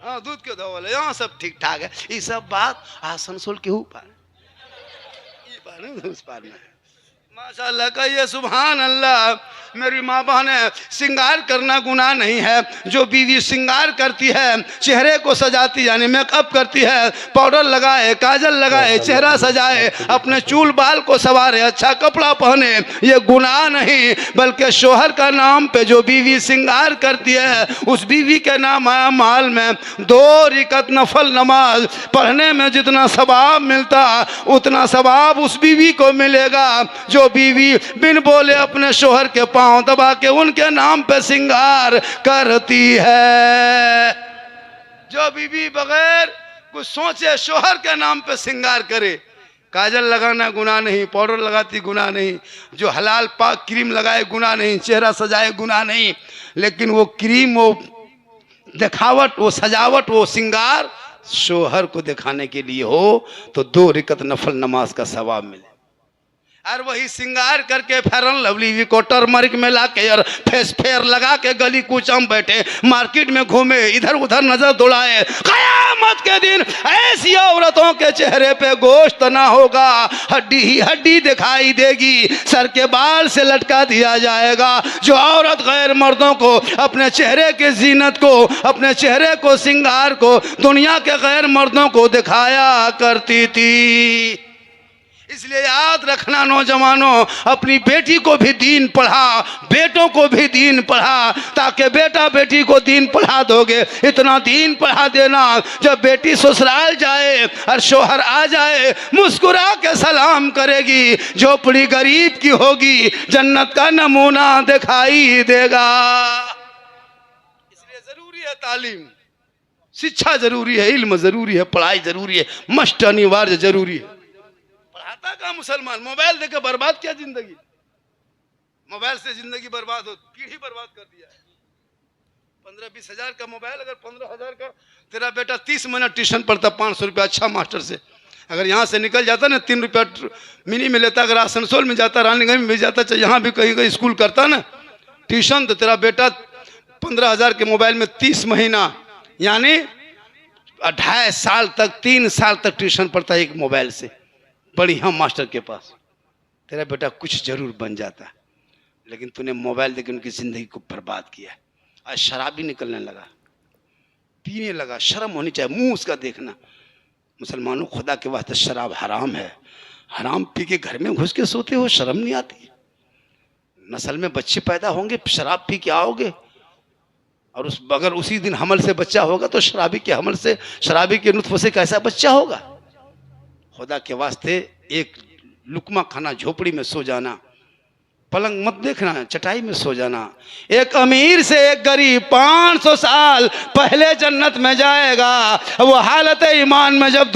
हाँ, दूध के धौल है, यहाँ सब ठीक ठाक है। ये सब बात आसनसोल के ऊपर, उस पार में माशाल्लाह कहिए सुभान अल्लाह। मेरी माँ बहने, श्रृंगार करना गुनाह नहीं है। जो बीवी श्रृंगार करती है, चेहरे को सजाती यानी मेकअप करती है, पाउडर लगाए, काजल लगाए, चेहरा सजाए, अपने चूल बाल को संवारे, अच्छा कपड़ा पहने, ये गुनाह नहीं, बल्कि शोहर का नाम पे जो बीवी श्रृंगार करती है, उस बीवी के नाम आया माल में 2 रकात नफल नमाज पढ़ने में जितना सवाब मिलता उतना सवाब उस बीवी को मिलेगा जो बीवी बिन बोले अपने शोहर के पांव दबा के उनके नाम पे श्रृंगार करती है। जो बीवी बगैर कुछ सोचे शोहर के नाम पे श्रृंगार करे, काजल लगाना गुनाह नहीं, पाउडर लगाती गुनाह नहीं, जो हलाल पाक क्रीम लगाए गुनाह नहीं, चेहरा सजाए गुनाह नहीं, लेकिन वो क्रीम, वो दिखावट, वो सजावट, वो श्रृंगार शोहर को दिखाने के लिए हो तो 2 रकात नफल नमाज का सवाब मिले। और वही श्रृंगार करके फेरन लवली को टर्मरिक में ला के और फेस फेयर लगा के गली कूचम बैठे, मार्केट में घूमे, इधर उधर नजर दौड़ाए, कयामत के दिन ऐसी औरतों के चेहरे पे गोश्त ना होगा, हड्डी ही हड्डी दिखाई देगी, सर के बाल से लटका दिया जाएगा। जो औरत गैर मर्दों को अपने चेहरे के जीनत को, अपने चेहरे को, श्रृंगार को दुनिया के गैर मर्दों को दिखाया करती थी। इसलिए याद रखना नौजवानों, अपनी बेटी को भी दीन पढ़ा, बेटों को भी दीन पढ़ा, ताकि बेटा बेटी को दीन पढ़ा दोगे, इतना दीन पढ़ा देना जब बेटी ससुराल जाए और शोहर आ जाए मुस्कुरा के सलाम करेगी, झोपड़ी गरीब की होगी, जन्नत का नमूना दिखाई देगा। इसलिए जरूरी है तालीम, शिक्षा जरूरी है, इल्म जरूरी है, पढ़ाई जरूरी है, मस्ट अनिवार्य जरूरी है। का मुसलमान मोबाइल देकर बर्बाद किया जिंदगी, मोबाइल से जिंदगी बर्बाद हो, पीढ़ी बर्बाद कर दिया है। 15-20 हजार का मोबाइल, अगर 15 हजार का तेरा बेटा 30 मिनट ट्यूशन पढ़ता, 500 रुपया अच्छा मास्टर से, अगर यहाँ से निकल जाता ना 3 रुपया मिनी में लेता, अगर आसनसोल में जाता, रानीगंज में भी जाता, चाहे यहाँ भी कहीं कहीं स्कूल करता ना ट्यूशन, तो तेरा बेटा 15 हजार के मोबाइल में 30 महीना यानी 2.5 साल तक, 3 साल तक ट्यूशन पढ़ता है एक मोबाइल से, बढ़िया मास्टर के पास। तेरा बेटा कुछ जरूर बन जाता, लेकिन तूने मोबाइल देकर उनकी जिंदगी को बर्बाद किया। आज शराबी निकलने लगा, पीने लगा, शर्म होनी चाहिए मुंह उसका देखना। मुसलमानों, खुदा के वास्ते शराब हराम है, हराम पी के घर में घुस के सोते हो, शर्म नहीं आती? नस्ल में बच्चे पैदा होंगे, शराब पी के आओगे, और अगर उसी दिन हमल से बच्चा होगा तो शराबी के हमल से, शराबी के नुत्फ से कैसा बच्चा होगा? खुदा के वास्ते एक लुकमा खाना, झोपड़ी में सो जाना, पलंग मत देखना, चटाई में सो जाना। एक अमीर से एक गरीब 500 साल पहले जन्नत में जाएगा, वो हालत ईमान में जब